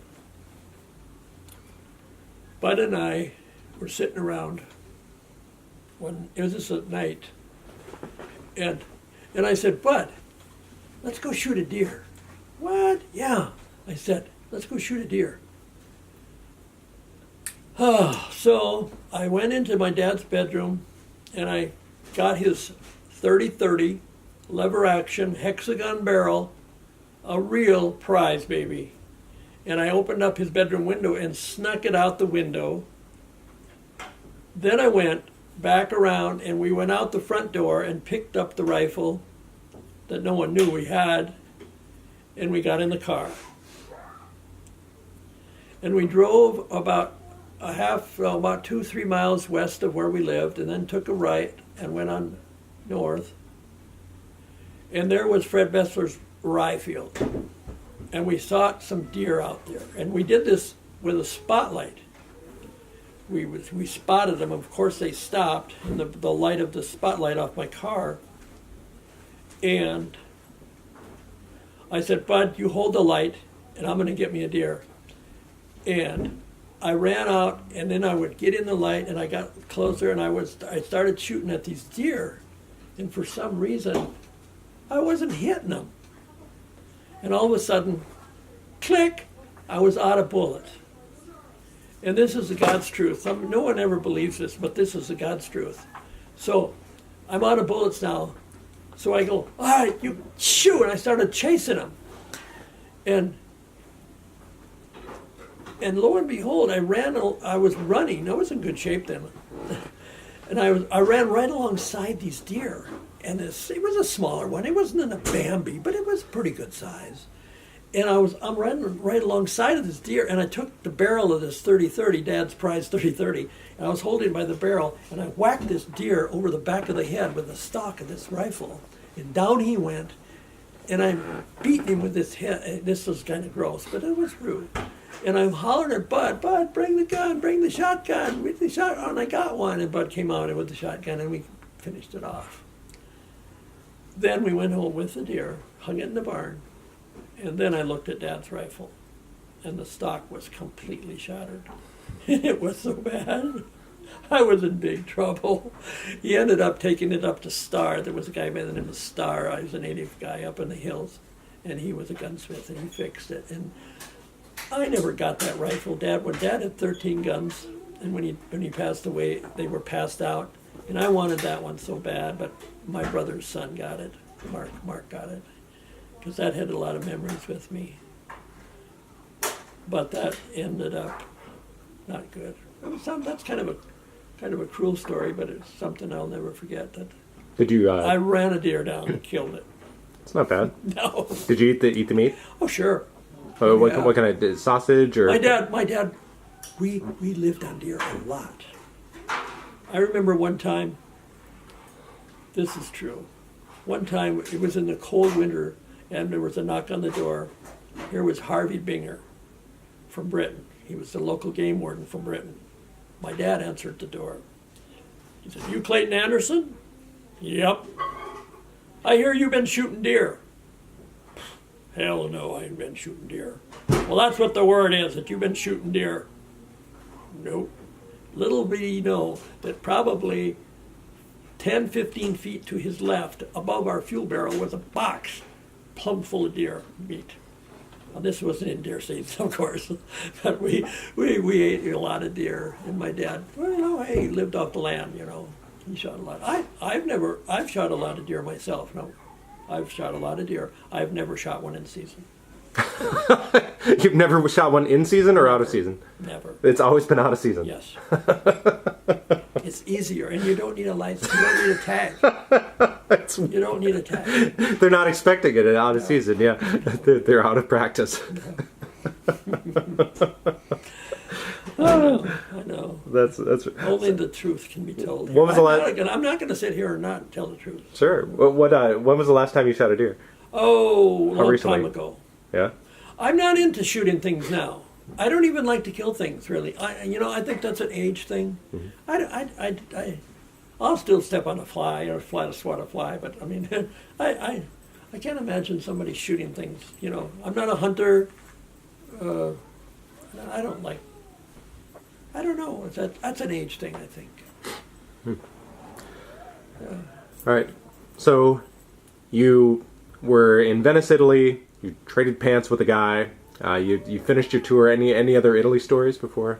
Bud and I were sitting around when it was just at night, and I said, Bud, let's go shoot a deer. What? Yeah. I said, let's go shoot a deer. So I went into my dad's bedroom, and I got his 30-30 lever action hexagon barrel, a real prize baby. And I opened up his bedroom window and snuck it out the window. Then I went back around and we went out the front door and picked up the rifle that no one knew we had, and we got in the car. And we drove about 2-3 miles west of where we lived, and then took a right and went on north. And there was Fred Bessler's rye field. And we saw some deer out there. And we did this with a spotlight. We spotted them. Of course, they stopped in the light of the spotlight off my car. And I said, Bud, you hold the light, and I'm going to get me a deer. And I ran out, and then I would get in the light, and I got closer, and I started shooting at these deer. And for some reason, I wasn't hitting them. And all of a sudden, click, I was out of bullets. And this is the God's truth. No one ever believes this, but this is the God's truth. So I'm out of bullets now. So I go, all right, you shoot. And I started chasing them. And lo and behold, I was running. I was in good shape then. And I ran right alongside these deer. And it was a smaller one. It wasn't a Bambi, but it was pretty good size. And I'm running right alongside of this deer, and I took the barrel of this 30-30, Dad's prize 30-30, and I was holding by the barrel, and I whacked this deer over the back of the head with the stock of this rifle, and down he went, and I'm beating him with this head. This was kind of gross, but it was rude. And I'm hollering at Bud, bring the gun, bring the shotgun, bring the shotgun. And I got one, and Bud came out with the shotgun, and we finished it off. Then we went home with the deer, hung it in the barn, and then I looked at Dad's rifle, and the stock was completely shattered. It was so bad. I was in big trouble. He ended up taking it up to Star. There was a guy by the name of Star. I was a native guy up in the hills, and he was a gunsmith, and he fixed it. And I never got that rifle. When Dad had 13 guns, and when he passed away, they were passed out. And I wanted that one so bad, but my brother's son got it. Mark got it, because that had a lot of memories with me. But that ended up not good. That's kind of a cruel story, but it's something I'll never forget. That Did you? I ran a deer down and killed it. It's not bad. No. Did you eat the meat? Oh, sure. What kind of sausage or? My dad, we lived on deer a lot. I remember one time. This is true. One time it was in the cold winter, and there was a knock on the door. Here was Harvey Binger from Britain. He was the local game warden from Britain. My dad answered the door. He said, "You Clayton Anderson?" "Yep." "I hear you've been shooting deer." "Hell no, I ain't been shooting deer." "Well, that's what the word is, that you've been shooting deer." "Nope." Little did he know that probably 10, 15 feet to his left, above our fuel barrel, was a box plumb full of deer meat. Well, this wasn't in deer season, of course, but we ate a lot of deer. And my dad, he lived off the land, He shot a lot. I've shot a lot of deer myself. No, I've shot a lot of deer. I've never shot one in season. You've never shot one in season or out of season? Never. It's always been out of season. Yes. It's easier, and you don't need a license. You don't need a tag. You don't need a tag. They're not expecting it out of season. Yeah, they're out of practice. I know. That's only the truth can be told. When was the last? I'm not going to sit here and not tell the truth. Sure. When was the last time you shot a deer? Oh, a long recently? time ago. Yeah. I'm not into shooting things now. I don't even like to kill things, really. I think that's an age thing. Mm-hmm. I'll still step on a fly or swat a fly, but I mean, I can't imagine somebody shooting things. I'm not a hunter. I don't know. That's an age thing, I think. All right. So, you were in Venice, Italy. You traded pants with a guy. You finished your tour. Any other Italy stories before?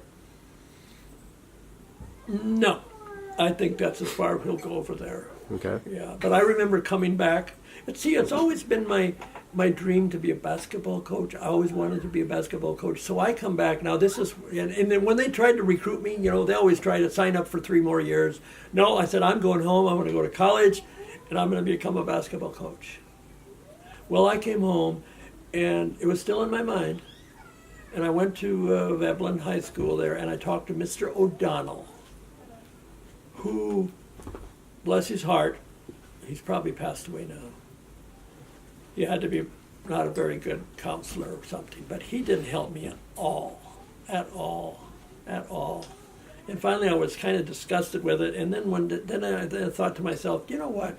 No. I think that's as far as he'll go over there. Okay. Yeah, but I remember coming back. It's always been my dream to be a basketball coach. I always wanted to be a basketball coach. So I come back. Now and then when they tried to recruit me, they always try to sign up for 3 more years. No, I said, I'm going home. I'm going to go to college, and I'm going to become a basketball coach. Well, I came home, and it was still in my mind. And I went to Veblen High School there, and I talked to Mr. O'Donnell, who, bless his heart, he's probably passed away now. He had to be not a very good counselor or something, but he didn't help me at all. And finally I was kind of disgusted with it, and then I thought to myself, you know what?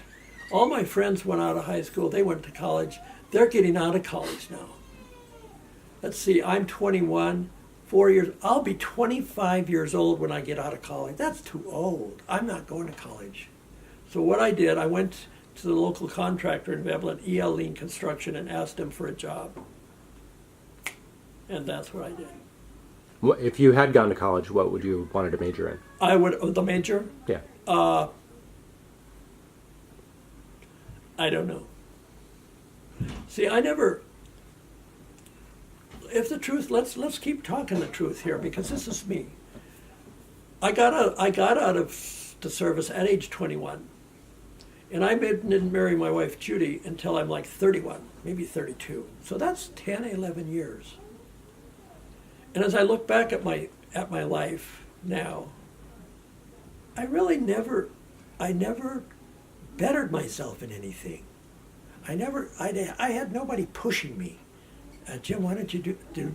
All my friends went out of high school, they went to college, they're getting out of college now. Let's see, I'm 21, 4 years, I'll be 25 years old when I get out of college. That's too old. I'm not going to college. So what I did, I went to the local contractor in Veblen, E.L. Lean Construction, and asked him for a job. And that's what I did. If you had gone to college, what would you have wanted to major in? I would, the major? Yeah. I don't know. See, if the truth, let's keep talking the truth here, because this is me. I got out of the service at age 21. And I didn't marry my wife, Judy, until I'm like 31, maybe 32. So that's 10, 11 years. And as I look back at my life now, I really never bettered myself in anything. I had nobody pushing me. Jim, why don't you do,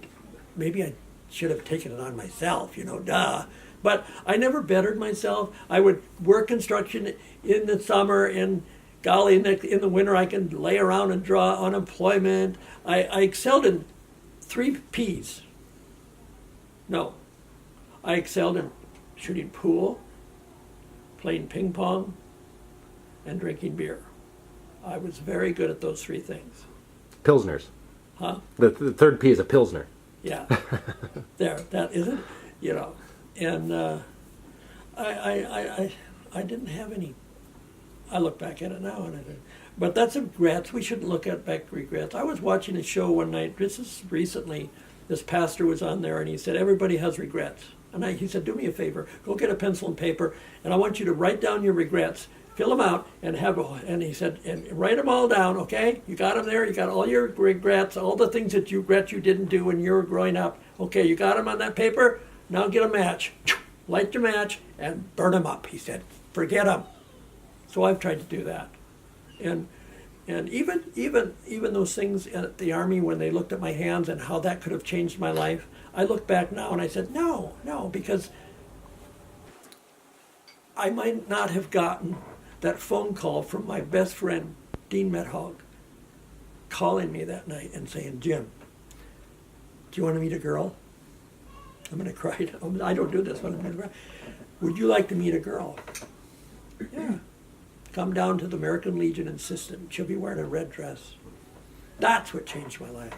maybe I should have taken it on myself, duh. But I never bettered myself. I would work construction in the summer, and golly, in the winter I can lay around and draw unemployment. I excelled in 3 Ps. No. I excelled in shooting pool. playing ping pong, and drinking beer. I was very good at those three things. Pilsners. Huh? The third P is a Pilsner. Yeah. There, that isn't, you know. And I didn't have any. I look back at it now, and I think, but that's regrets. We shouldn't look at back regrets. I was watching a show one night. This is recently. This pastor was on there, and he said everybody has regrets. And he said, do me a favor, go get a pencil and paper, and I want you to write down your regrets, fill them out, and and he said, and write them all down, okay? You got them there. You got all your regrets, all the things that you regret you didn't do when you were growing up. Okay, you got them on that paper. Now get a match, light your match, and burn them up. He said, forget them. So I've tried to do that, and even those things at the Army when they looked at my hands and how that could have changed my life, I look back now and I said, no, because I might not have gotten that phone call from my best friend, Dean Methog, calling me that night and saying, Jim, do you want to meet a girl? I'm going to cry. I don't do this, but I'm going to cry. Would you like to meet a girl? Yeah. Come down to the American Legion Assistant. She'll be wearing a red dress. That's what changed my life.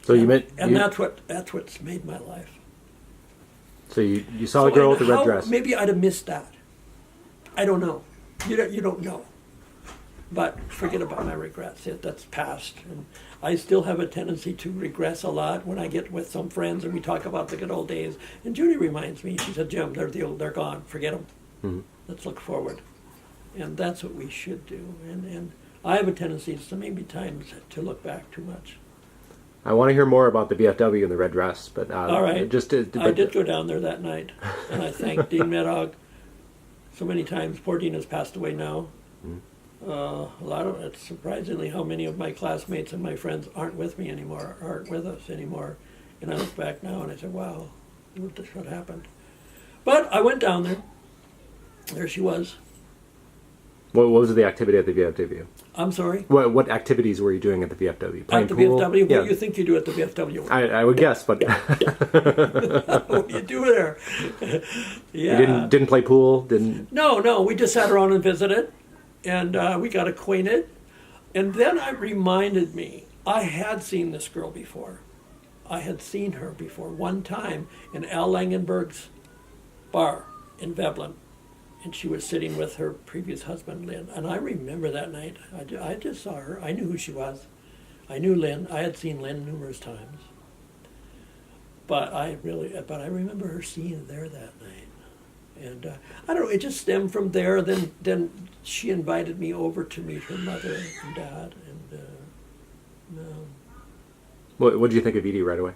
So that's what's made my life. So you saw a girl with a red dress. Maybe I'd have missed that. I don't know. You don't know. But forget about my regrets. That's past. And I still have a tendency to regress a lot when I get with some friends and we talk about the good old days. And Judy reminds me. She said, Jim, they're gone. Forget them. Mm-hmm. Let's look forward. And that's what we should do. And I have a tendency, so maybe times, to look back too much. I want to hear more about the VFW and the red dress, but all right. I did go down there that night, and I thank Dean Methog so many times. Poor Dean has passed away now. Mm-hmm. It's surprisingly how many of my classmates and my friends aren't with me anymore, aren't with us anymore. And I look back now and I said, wow, what happened? But I went down there. There she was. What was the activity at the VFW? I'm sorry? What activities were you doing at the VFW? At the pool? VFW? What do you think you do at the VFW? I would guess, but... What do you do there? Yeah. You didn't play pool? No, we just sat around and visited, and we got acquainted. And then it reminded me, I had seen this girl before. I had seen her before one time in Al Langenberg's bar in Veblen. And she was sitting with her previous husband, Lynn. And I remember that night. I just saw her. I knew who she was. I knew Lynn. I had seen Lynn numerous times. But I remember her seeing her there that night. And I don't know, it just stemmed from there. Then she invited me over to meet her mother and dad. And What did you think of Edie right away?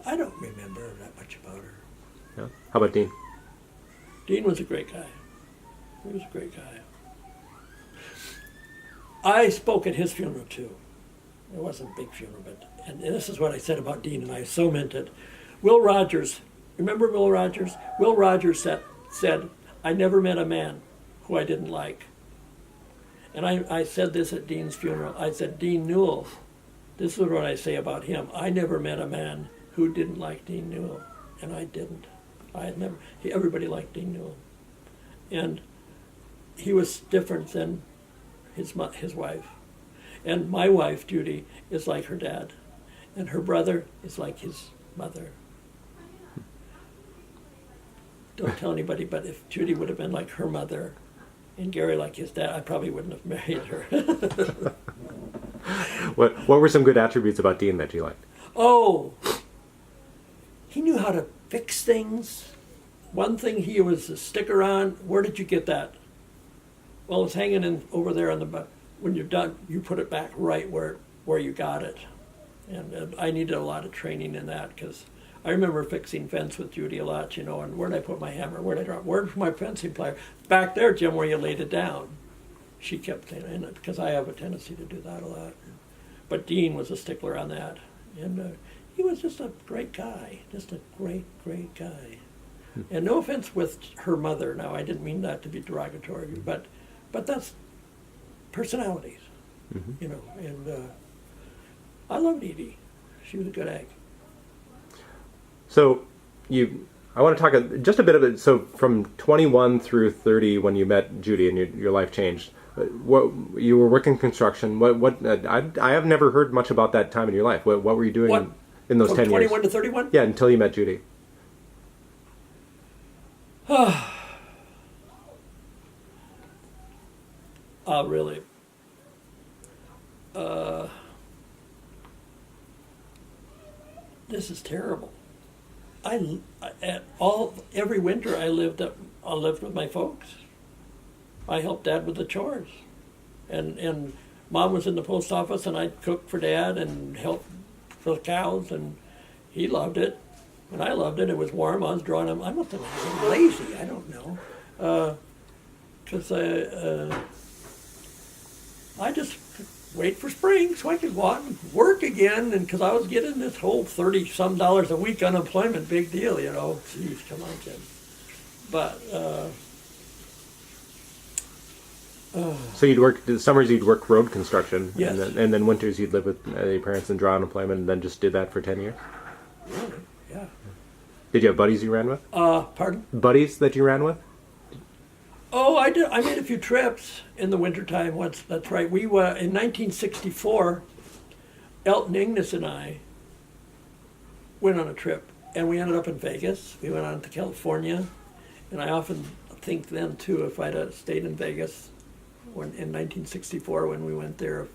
I don't remember that much about her. Yeah. How about Dean? Dean was a great guy. He was a great guy. I spoke at his funeral too. It wasn't a big funeral, and this is what I said about Dean, and I so meant it. Will Rogers, remember Will Rogers? Will Rogers said, I never met a man who I didn't like. And I said this at Dean's funeral. I said, Dean Newell, this is what I say about him. I never met a man who didn't like Dean Newell, and I didn't. Everybody liked Dean Newell. And he was different than his wife. And my wife, Judy, is like her dad. And her brother is like his mother. Don't tell anybody, but if Judy would have been like her mother and Gary like his dad, I probably wouldn't have married her. What were some good attributes about Dean that you liked? Oh, he knew how to fix things. One thing he was a sticker on. Where did you get that? Well, it's hanging over there on the. When you're done, you put it back right where you got it. And I needed a lot of training in that because I remember fixing fence with Judy a lot, and where did I put my hammer? Where did I drop? Where's my fencing plier? Back there, Jim, where you laid it down. She kept saying it because I have a tendency to do that a lot. But Dean was a stickler on that. And he was just a great guy, just a great, great guy. And no offense with her mother. Now, I didn't mean that to be derogatory, but that's personalities, And I loved Edie. She was a good egg. So, I want to talk just a bit of it. So, from 21 through 30, when you met Judy and your life changed, what you were working construction. I have never heard much about that time in your life. What were you doing in those 10 years? 21 to 31? Yeah, until you met Judy. Really. This is terrible. Every winter I lived with my folks. I helped Dad with the chores, and Mom was in the post office, and I'd cook for Dad and help for the cows, and he loved it, and I loved it. It was warm. I was drawing him. I must have been lazy. I don't know, because I just wait for spring so I could go out and work again, and because I was getting this whole $30-some a week unemployment, big deal, you know. Jeez, come on, kid. But so you'd work summers. You'd work road construction, yes. and then winters you'd live with your parents and draw unemployment, and then just did that for 10 years. Really? Yeah. Did you have buddies you ran with? Pardon? Buddies that you ran with? Oh, I did. I made a few trips in the wintertime once. That's right. We were in 1964. Elton Ignis and I went on a trip, and we ended up in Vegas. We went on to California, and I often think then too, if I'd have stayed in Vegas in 1964 when we went there,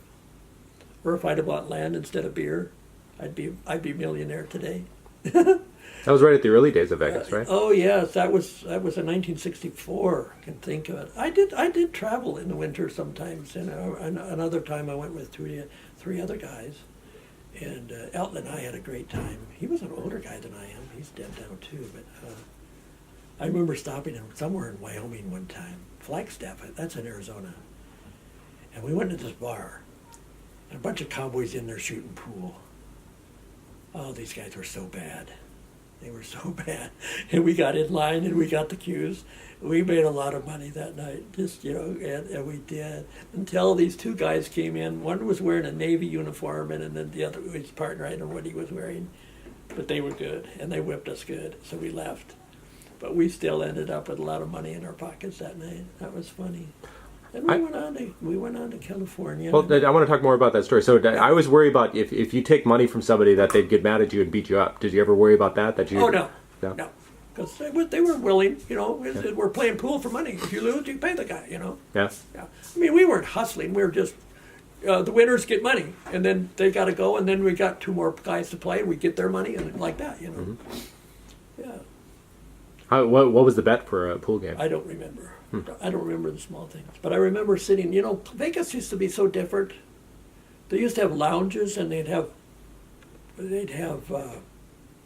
or if I'd have bought land instead of beer, I'd be millionaire today. That was right at the early days of Vegas, right? Oh yes, that was in 1964. I can think of it. I did travel in the winter sometimes, and another time I went with three other guys, and Elton and I had a great time. He was an older guy than I am. He's dead now too, but I remember stopping him somewhere in Wyoming one time, Flagstaff. That's in Arizona, and we went to this bar, and a bunch of cowboys in there shooting pool. Oh, these guys were so bad. They were so bad. And we got in line and we got the cues. We made a lot of money that night, just, you know, and we did. Until these two guys came in. One was wearing a Navy uniform, and then the other, his partner, I don't know what he was wearing. But they were good, and they whipped us good, so we left. But we still ended up with a lot of money in our pockets that night. That was funny. And we went on to California. Well, I want to talk more about that story. So I always worry about if you take money from somebody that they'd get mad at you and beat you up. Did you ever worry about that? Oh, no. Because they were willing, you know. Yeah. We're playing pool for money. If you lose, you pay the guy, you know. Yeah. Yeah. I mean, we weren't hustling. We were just, the winners get money. And then they got to go, and then we got two more guys to play. We get their money, and like that, you know. Mm-hmm. Yeah. What was the bet for a pool game? I don't remember. I don't remember the small things. But I remember sitting, you know, Vegas used to be so different. They used to have lounges, and they'd have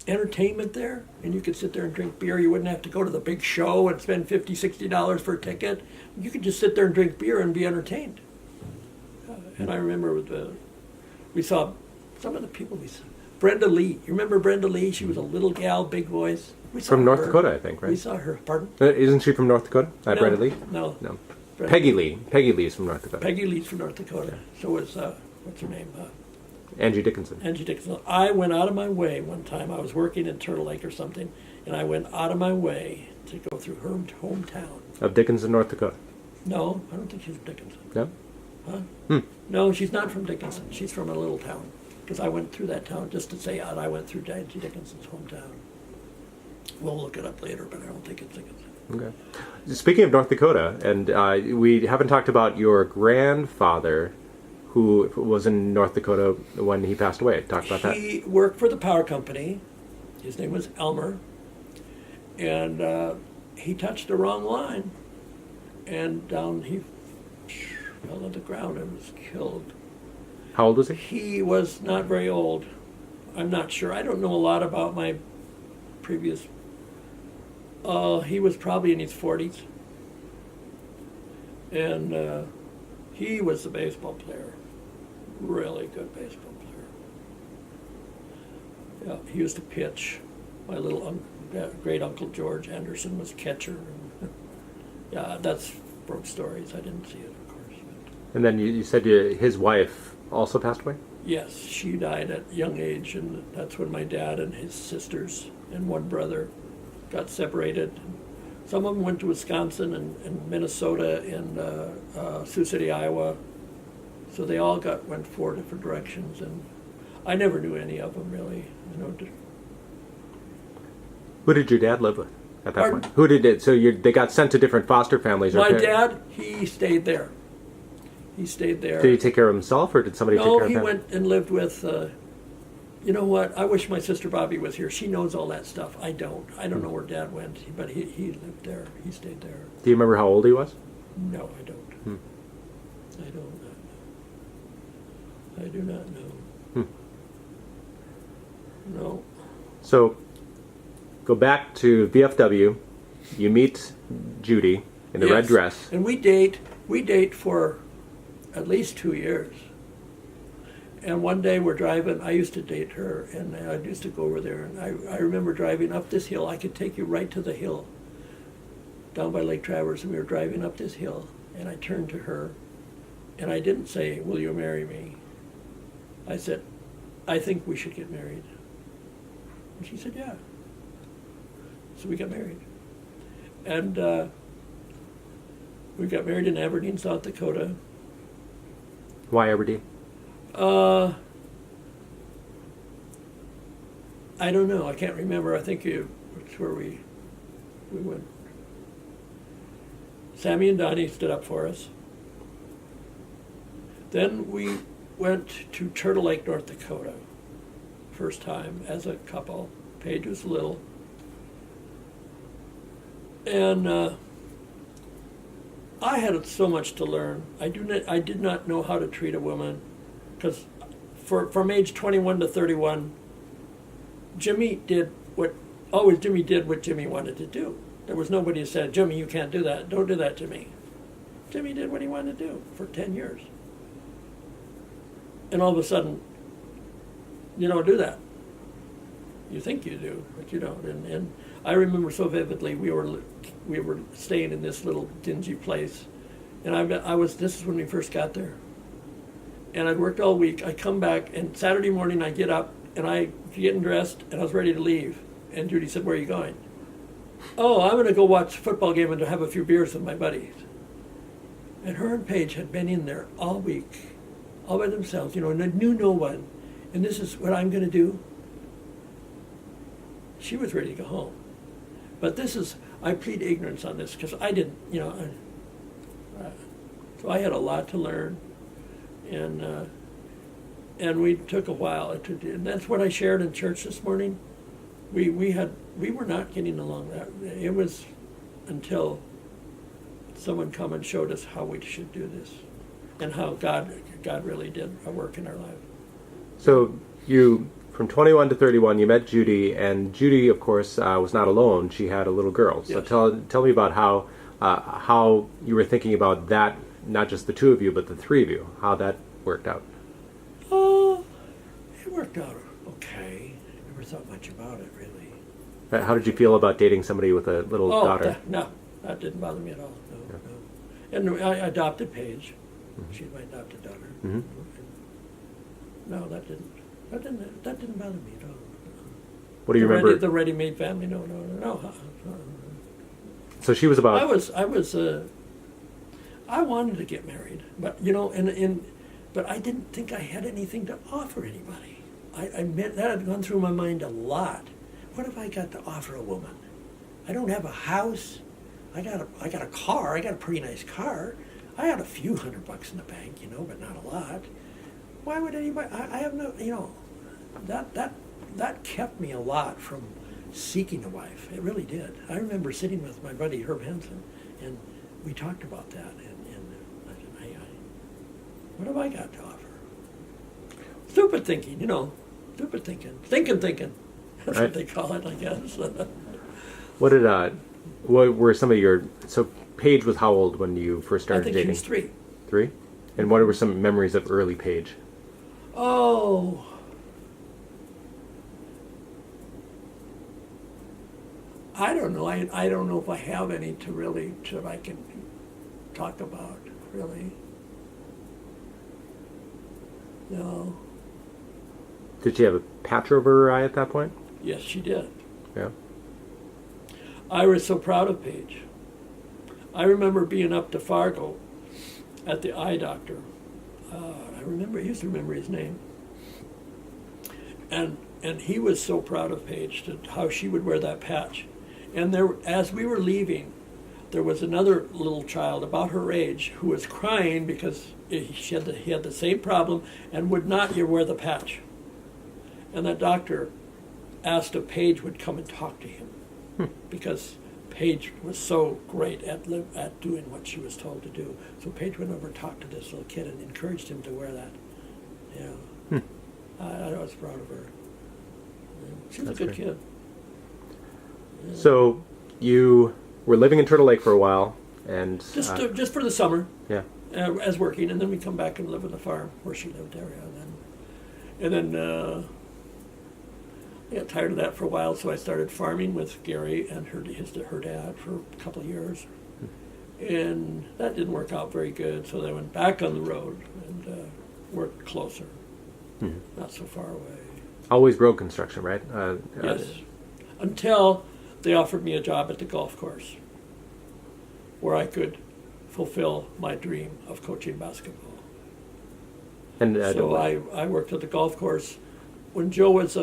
entertainment there, and you could sit there and drink beer. You wouldn't have to go to the big show and spend $50, $60 for a ticket. You could just sit there and drink beer and be entertained. And I remember we saw some of the people we saw. Brenda Lee. You remember Brenda Lee? She was a little gal, big voice. From North Dakota, I think, right? We saw her. Pardon? Isn't she from North Dakota? No, Brenda Lee? No. Peggy Lee. Peggy Lee's from North Dakota. Peggy Lee's from North Dakota. So was, what's her name? Angie Dickinson. Angie Dickinson. I went out of my way one time. I was working in Turtle Lake or something, and I went out of my way to go through her hometown. Of Dickinson, North Dakota? No, I don't think she's from Dickinson. No? Huh? No, she's not from Dickinson. She's from a little town. Because I went through that town just to say I went through Angie Dickinson's hometown. We'll look it up later, but I don't think it's Dickinson. Okay. Speaking of North Dakota, and we haven't talked about your grandfather, who was in North Dakota when he passed away. Talk about that. He worked for the power company. His name was Elmer. And he touched the wrong line. And he fell to the ground and was killed. How old was he? He was not very old. I'm not sure. I don't know a lot about my previous... he was probably in his 40s. And he was a baseball player. Really good baseball player. Yeah, he used to pitch. My little great uncle George Anderson was catcher. Yeah, that's from stories. I didn't see it, of course. And then you said his wife also passed away? Yes, she died at a young age, and that's when my dad and his sisters and one brother got separated. Some of them went to Wisconsin and Minnesota and Sioux City, Iowa. So they all went 4 different directions, and I never knew any of them really. Who did your dad live with at that Pardon? point? Who did it? So they got sent to different foster families. My dad, he stayed there. He stayed there. Did he take care of himself, or did somebody take care of him? No, he went and lived with. You know what? I wish my sister Bobby was here. She knows all that stuff. I don't. I don't know where Dad went, but he lived there. He stayed there. Do you remember how old he was? No, I don't. I don't. I do not know. No. So, go back to VFW. You meet Judy in the red dress. And we date for at least 2 years. And one day we're driving, I used to date her, and I used to go over there, and I remember driving up this hill. I could take you right to the hill, down by Lake Traverse, and we were driving up this hill, and I turned to her, and I didn't say, "Will you marry me?" I said, "I think we should get married." And she said, "Yeah." So we got married. And we got married in Aberdeen, South Dakota. Why Aberdeen? I don't know. I can't remember. I think it's where we went. Sammy and Donnie stood up for us. Then we went to Turtle Lake, North Dakota, first time as a couple. Paige was little. And I had so much to learn. I did not know how to treat a woman, because from age 21 to 31, Jimmy did what Jimmy wanted to do. There was nobody who said, "Jimmy, you can't do that. Don't do that to me." Jimmy did what he wanted to do for 10 years. And all of a sudden, you don't do that. You think you do, but you don't. And I remember so vividly, we were staying in this little dingy place, and this is when we first got there. And I'd worked all week. I come back, and Saturday morning I get up, and I getting dressed, and I was ready to leave. And Judy said, "Where are you going?" "Oh, I'm going to go watch a football game and have a few beers with my buddies." And her and Paige had been in there all week, all by themselves, and knew no one. And this is what I'm going to do. She was ready to go home. But I plead ignorance on this, because I didn't, so I had a lot to learn. And we took a while. And that's what I shared in church this morning. We were not getting along. It was until someone come and showed us how we should do this, and how God really did a work in our life. So from 21 to 31, you met Judy, and Judy, of course, was not alone. She had a little girl. So yes. tell me about how you were thinking about that, not just the two of you, but the three of you, how that worked out. It worked out okay. I never thought much about it, really. How did you feel about dating somebody with a little daughter? No, that didn't bother me at all. No. And I adopted Paige. Mm-hmm. She's my adopted daughter. Mm-hmm. No, that didn't bother me at all. What do you remember? The ready-made family? No. So she was about. I wanted to get married, but but I didn't think I had anything to offer anybody. That had gone through my mind a lot. What have I got to offer a woman? I don't have a house. I got a car. I got a pretty nice car. I had a few $100 in the bank, but not a lot. Why would anybody? I have no, that kept me a lot from seeking a wife. It really did. I remember sitting with my buddy Herb Henson, and we talked about that. And I said, what have I got to offer? Stupid thinking, Stupid thinking. Thinking. That's right. What they call it, I guess. What were some of your? So Paige was how old when you first started dating? I think she was 3. 3? And what were some memories of early Paige? Oh. I don't know. I don't know if I have any that I can talk about, really. No. Did she have a patch over her eye at that point? Yes, she did. Yeah. I was so proud of Paige. I remember being up to Fargo at the eye doctor. I used to remember his name. And he was so proud of Paige, to how she would wear that patch. And there, as we were leaving, there was another little child about her age who was crying because he had the same problem and would not wear the patch. And that doctor asked if Paige would come and talk to him, because Paige was so great at doing what she was told to do. So Paige went over and talked to this little kid and encouraged him to wear that. Yeah. I was proud of her. Yeah. She was a good kid. Yeah. So you were living in Turtle Lake for a while, and just for the summer. Yeah. As working, and then we come back and live on the farm where she lived there, and then I got tired of that for a while, so I started farming with Gary and her dad for a couple of years, and that didn't work out very good. So I went back on the road and worked closer, not so far away. Always road construction, right? Yes, until they offered me a job at the golf course, where I could fulfill my dream of coaching basketball. And so I worked at the golf course when Joe was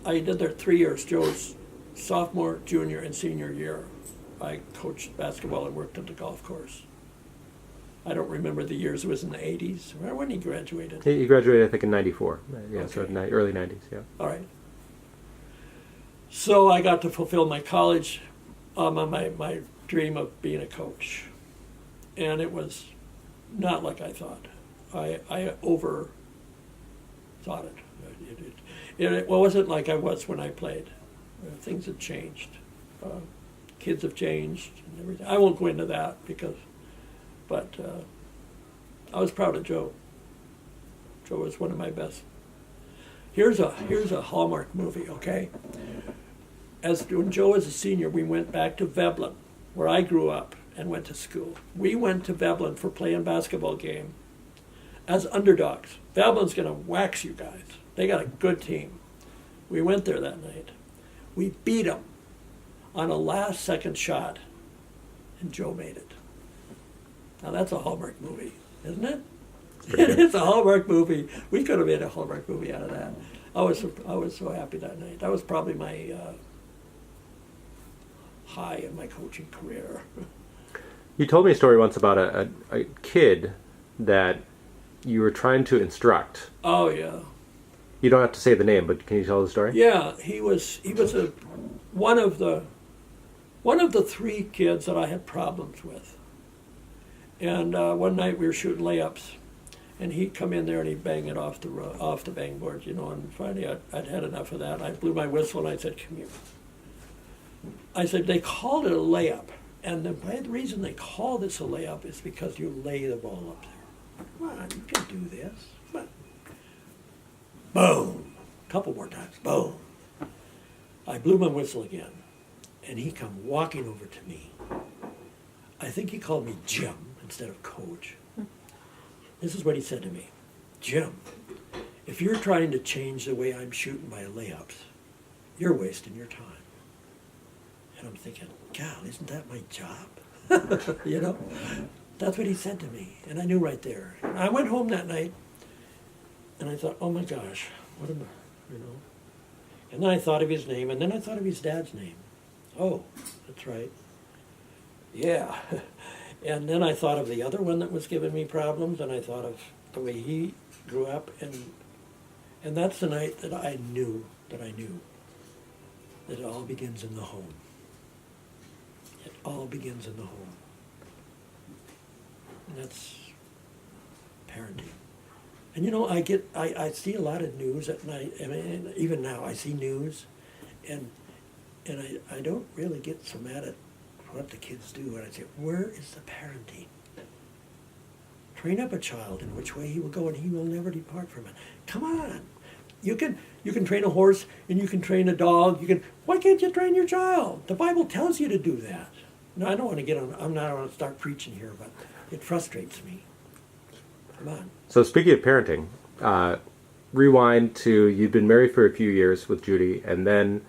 I did there 3 years. Joe's sophomore, junior, and senior year. I coached basketball and worked at the golf course. I don't remember the years. It was in the 80s. When he graduated. He graduated, I think, in 94. Yeah, okay. So early 90s, yeah. All right. So I got to fulfill my college, my dream of being a coach. And it was not like I thought. I over thought it. It wasn't like I was when I played. Things had changed. Kids have changed and everything. I won't go into that but I was proud of Joe. Joe was one of my best. Here's a Hallmark movie, okay? When Joe was a senior, we went back to Veblen, where I grew up and went to school. We went to Veblen for playing basketball game as underdogs. Veblen's going to wax you guys. They got a good team. We went there that night. We beat them on a last-second shot, and Joe made it. Now that's a Hallmark movie, isn't it? It's a Hallmark movie. We could have made a Hallmark movie out of that. I was so happy that night. That was probably my high in my coaching career. You told me a story once about a kid that you were trying to instruct. Oh yeah. You don't have to say the name, but can you tell the story? Yeah, he was one of the 3 kids that I had problems with. And one night we were shooting layups, and he'd come in there and he'd bang it off the bang board, and finally I'd had enough of that. I blew my whistle and I said, "Come here." I said, "They called it a layup, and the reason they call this a layup is because you lay the ball up there. Come on, you can do this. Come on." Boom. A couple more times. Boom. I blew my whistle again, and he come walking over to me. I think he called me Jim instead of coach. This is what he said to me. "Jim, if you're trying to change the way I'm shooting my layups, you're wasting your time." And I'm thinking, God, isn't that my job? That's what he said to me. And I knew right there. And I went home that night, and I thought, oh my gosh, what am I, And then I thought of his name, and then I thought of his dad's name. Oh, that's right. Yeah. And then I thought of the other one that was giving me problems, and I thought of the way he grew up, and that's the night that I knew that it all begins in the home. It all begins in the home. And that's parenting. And I see a lot of news at night. I mean, even now I see news, and I don't really get so mad at what the kids do. And I say, where is the parenting? Train up a child in which way he will go, and he will never depart from it. Come on, you can train a horse, and you can train a dog. Why can't you train your child? The Bible tells you to do that. No, I don't want to get on. I'm not going to start preaching here, but it frustrates me. Come on. So speaking of parenting, rewind to you'd been married for a few years with Judy, and then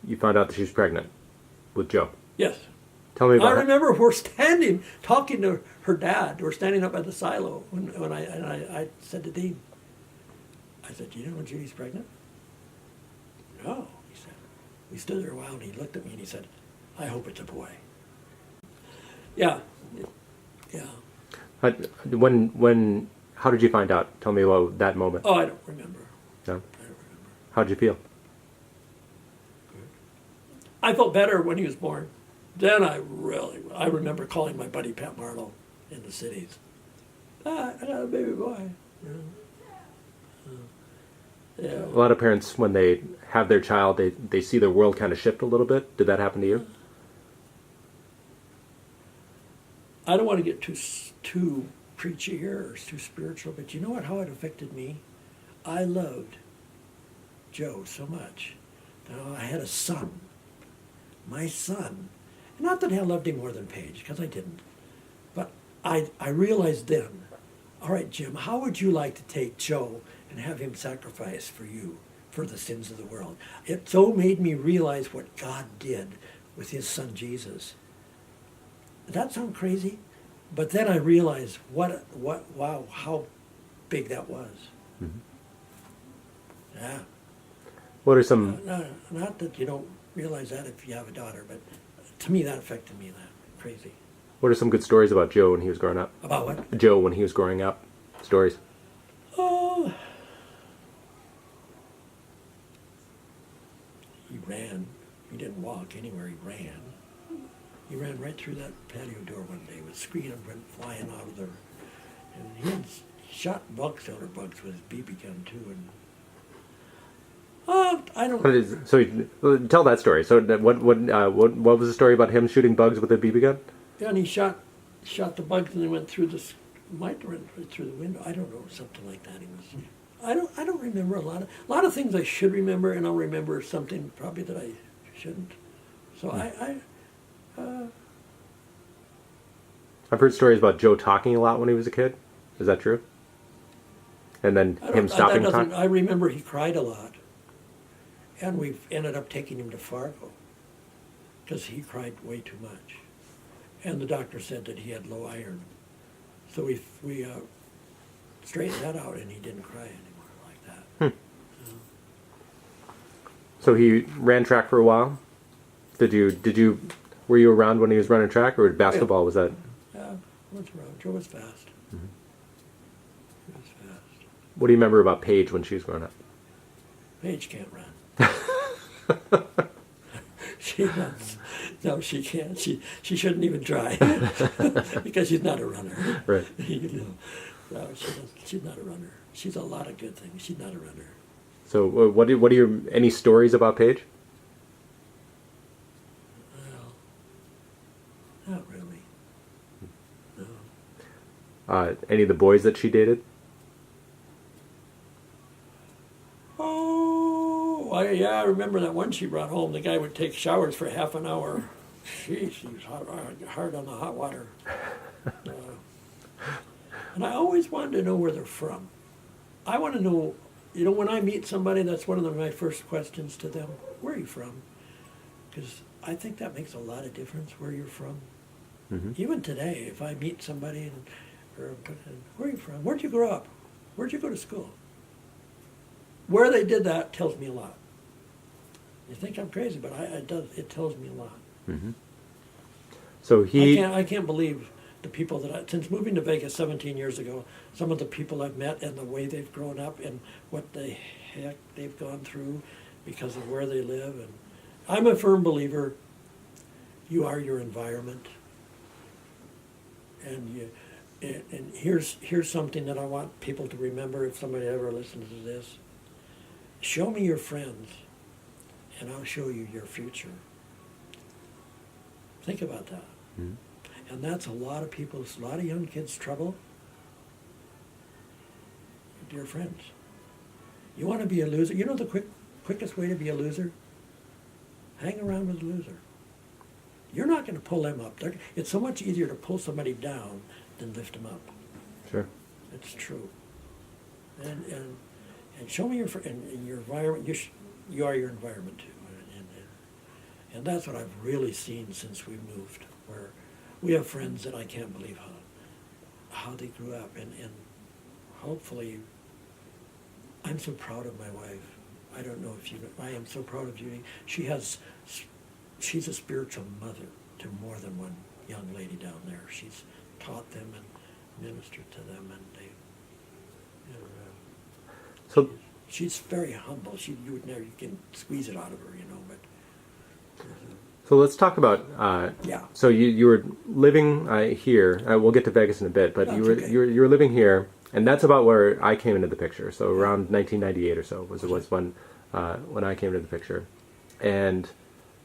you found out that she was pregnant with Joe. Yes. Tell me about I remember we're standing, talking to her dad. We're standing up at the silo when I said to Dean, I said, "Do you know when Judy's pregnant?" "No," he said. We stood there a while, and he looked at me and he said, "I hope it's a boy." Yeah. Yeah. How did you find out? Tell me about that moment. Oh, I don't remember. No? I don't remember. How did you feel? I felt better when he was born. Then I remember calling my buddy Pat Marlowe in the cities. I got a baby boy. Yeah. A lot of parents, when they have their child, they see their world kind of shift a little bit. Did that happen to you? I don't want to get too preachy here or too spiritual, but you know what? How it affected me? I loved Joe so much. Now I had a son, my son. Not that I loved him more than Paige, because I didn't. But I realized then, all right, Jim, how would you like to take Joe and have him sacrifice for you, for the sins of the world? It so made me realize what God did with his son Jesus. Does that sound crazy? But then I realized wow, how big that was. Mm-hmm. Yeah. What are some... Not that you don't realize that if you have a daughter, but to me that affected me that crazy. What are some good stories about Joe when he was growing up? About what? Joe when he was growing up. Stories. Oh. He ran. He didn't walk anywhere. He ran. He ran right through that patio door one day with screen and went flying out of there. And he had shot elder bugs with his BB gun too. And I don't. So tell that story. So what was the story about him shooting bugs with a BB gun? Yeah, and he shot the bugs and they went through might have went right through the window. I don't know, something like that. He was. I don't remember a lot of things I should remember, and I'll remember something probably that I shouldn't. So I've heard stories about Joe talking a lot when he was a kid. Is that true? And then him stopping talking? I remember he cried a lot. And we ended up taking him to Fargo because he cried way too much. And the doctor said that he had low iron. So we straightened that out, and he didn't cry anymore like that. So he ran track for a while? Were you around when he was running track, or basketball was that? Yeah, I was around. Joe was fast. Mm-hmm. He was fast. What do you remember about Paige when she was growing up? Paige can't run. She runs. No, she can't. She shouldn't even try because she's not a runner. Right. No, she's not a runner. She's a lot of good things. She's not a runner. So what are your any stories about Paige? Well, not really. No. Any of the boys that she dated? Yeah, I remember that one she brought home. The guy would take showers for half an hour. She was hard on the hot water. And I always wanted to know where they're from. I want to know, when I meet somebody, that's one of my first questions to them. Where are you from? Because I think that makes a lot of difference where you're from. Mm-hmm. Even today, if I meet somebody, where are you from? Where'd you grow up? Where'd you go to school? Where they did that tells me a lot. You think I'm crazy, but it tells me a lot. Mm-hmm. So I can't believe the people since moving to Vegas 17 years ago, some of the people I've met and the way they've grown up and what the heck they've gone through because of where they live. And I'm a firm believer you are your environment. And here's something that I want people to remember if somebody ever listens to this. Show me your friends, and I'll show you your future. Think about that. Mm-hmm. And that's a lot of young kids' trouble. Dear friends, you want to be a loser? You know the quickest way to be a loser? Hang around with a loser. You're not going to pull them up. It's so much easier to pull somebody down than lift them up. Sure. It's true. and show me in your environment. You are your environment too, and that's what I've really seen since we moved. Where we have friends that I can't believe how they grew up, and hopefully, I'm so proud of my wife. I don't know if you know, I am so proud of Judy. She's a spiritual mother to more than one young lady down there. She's taught them and ministered to them, and they. So she's very humble. You can squeeze it out of her, but. So let's talk about. Yeah. So you were living here. We'll get to Vegas in a bit, but you were living here, and that's about where I came into the picture. So around 1998 or so was when I came into the picture, and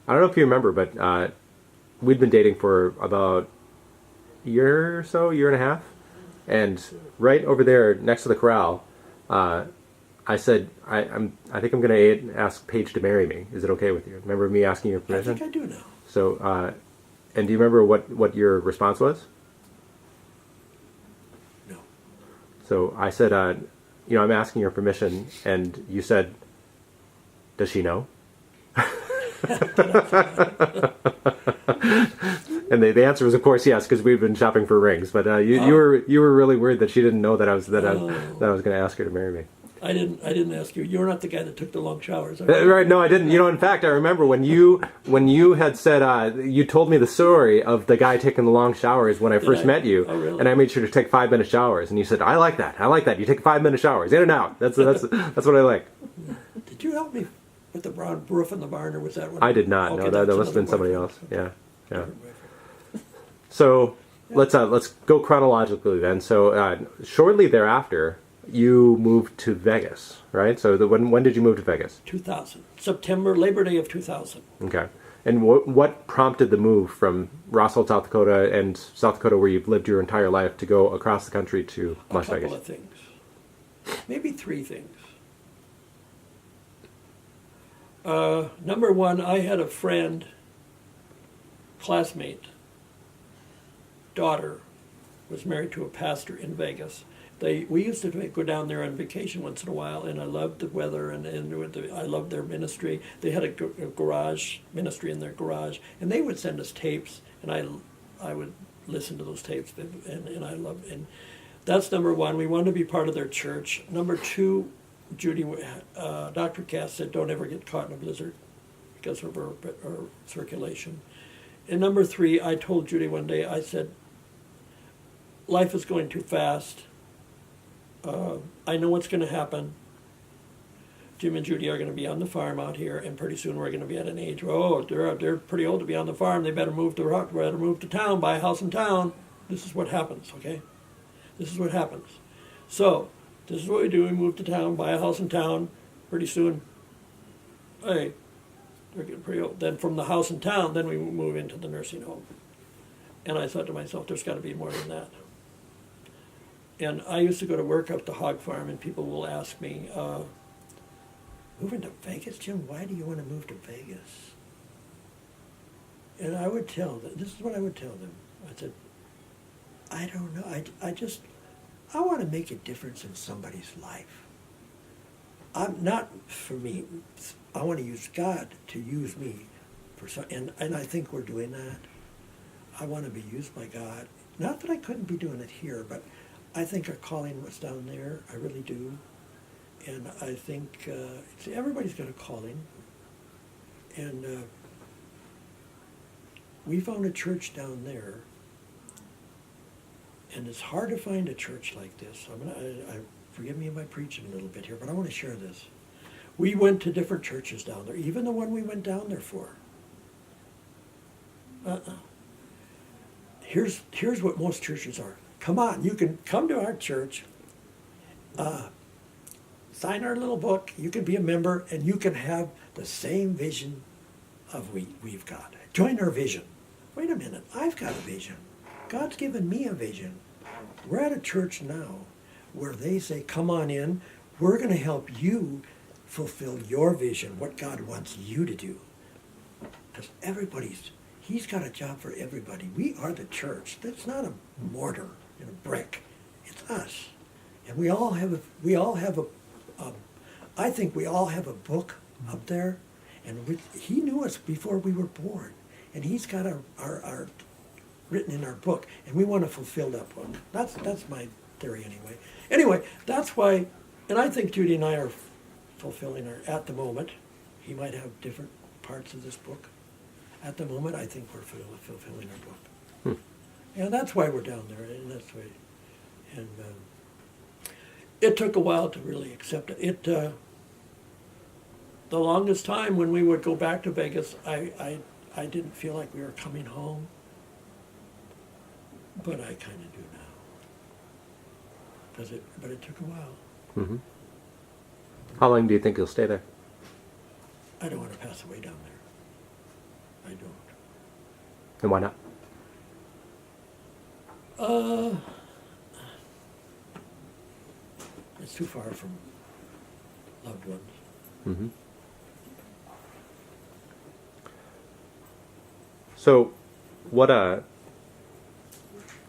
I don't know if you remember, but we'd been dating for about a year or so, year and a half, and right over there next to the corral, I said, I think I'm going to ask Paige to marry me. Is it okay with you? Remember me asking your permission? I think I do now. So, and do you remember what your response was? No. So I said, I'm asking your permission, and you said, does she know? And the answer was, of course, yes, because we've been shopping for rings. But you were really worried that she didn't know that I was going to ask her to marry me. I didn't ask you. You're not the guy that took the long showers. Right? No, I didn't. In fact, I remember when you had said you told me the story of the guy taking the long showers when I first met you, oh, really? And I made sure to take 5-minute showers, and you said, I like that. You take 5-minute showers, in and out. That's what I like. Did you help me with the roof in the barn, or was that one? I did not. Okay, No, that must have been somebody else. Okay. Yeah. So let's go chronologically then. So shortly thereafter, you moved to Vegas, right? So when did you move to Vegas? 2000. September, Labor Day of 2000. Okay. And what prompted the move from Rosholt, South Dakota, and South Dakota, where you've lived your entire life, to go across the country to Las Vegas? A couple of things. Maybe 3 things. Number one, I had a friend, classmate, daughter, was married to a pastor in Vegas. We used to go down there on vacation once in a while, and I loved the weather, and I loved their ministry. They had a garage ministry in their garage, and they would send us tapes, and I would listen to those tapes, and I loved. And that's number one. We wanted to be part of their church. Number two, Judy, Dr. Cass said, don't ever get caught in a blizzard because of her circulation. And number three, I told Judy one day, I said, life is going too fast. I know what's going to happen. Jim and Judy are going to be on the farm out here, and pretty soon we're going to be at an age, they're pretty old to be on the farm. They better move to town, buy a house in town. This is what happens, okay? This is what happens. So, this is what we do. We move to town, buy a house in town. Pretty soon, hey, they're getting pretty old. Then from the house in town, then we move into the nursing home. And I thought to myself, there's got to be more than that. And I used to go to work up the hog farm, and people will ask me, moving to Vegas, Jim, why do you want to move to Vegas? And I would tell them, this is what I would tell them. I said, I don't know, I want to make a difference in somebody's life. I'm not for me. I want to use God to use me for some, and I think we're doing that. I want to be used by God. Not that I couldn't be doing it here, but I think our calling was down there. I really do. And I think everybody's got a calling. And we found a church down there. And it's hard to find a church like this. Forgive me if I preach a little bit here, but I want to share this. We went to different churches down there, even the one we went down there for. Here's what most churches are. Come on, you can come to our church, sign our little book, you can be a member, and you can have the same vision of we've got. Join our vision. Wait a minute, I've got a vision. God's given me a vision. We're at a church now where they say, come on in, we're going to help you fulfill your vision, what God wants you to do. Because He's got a job for everybody. We are the church. That's not a mortar and a brick. It's us. And we all have I think we all have a book up there, and he knew us before we were born, and he's got our written in our book, and we want to fulfill that book. That's my theory anyway. Anyway, that's why, and I think Judy and I are fulfilling our, at the moment. He might have different parts of this book. At the moment, I think we're fulfilling our book. And that's why we're down there, and that's why. And it took a while to really accept it. The longest time when we would go back to Vegas, I didn't feel like we were coming home, but I kind of do now. But it took a while. Mm-hmm. How long do you think you'll stay there? I don't want to pass away down there. I don't. And why not? It's too far from loved ones. Mm-hmm. So, what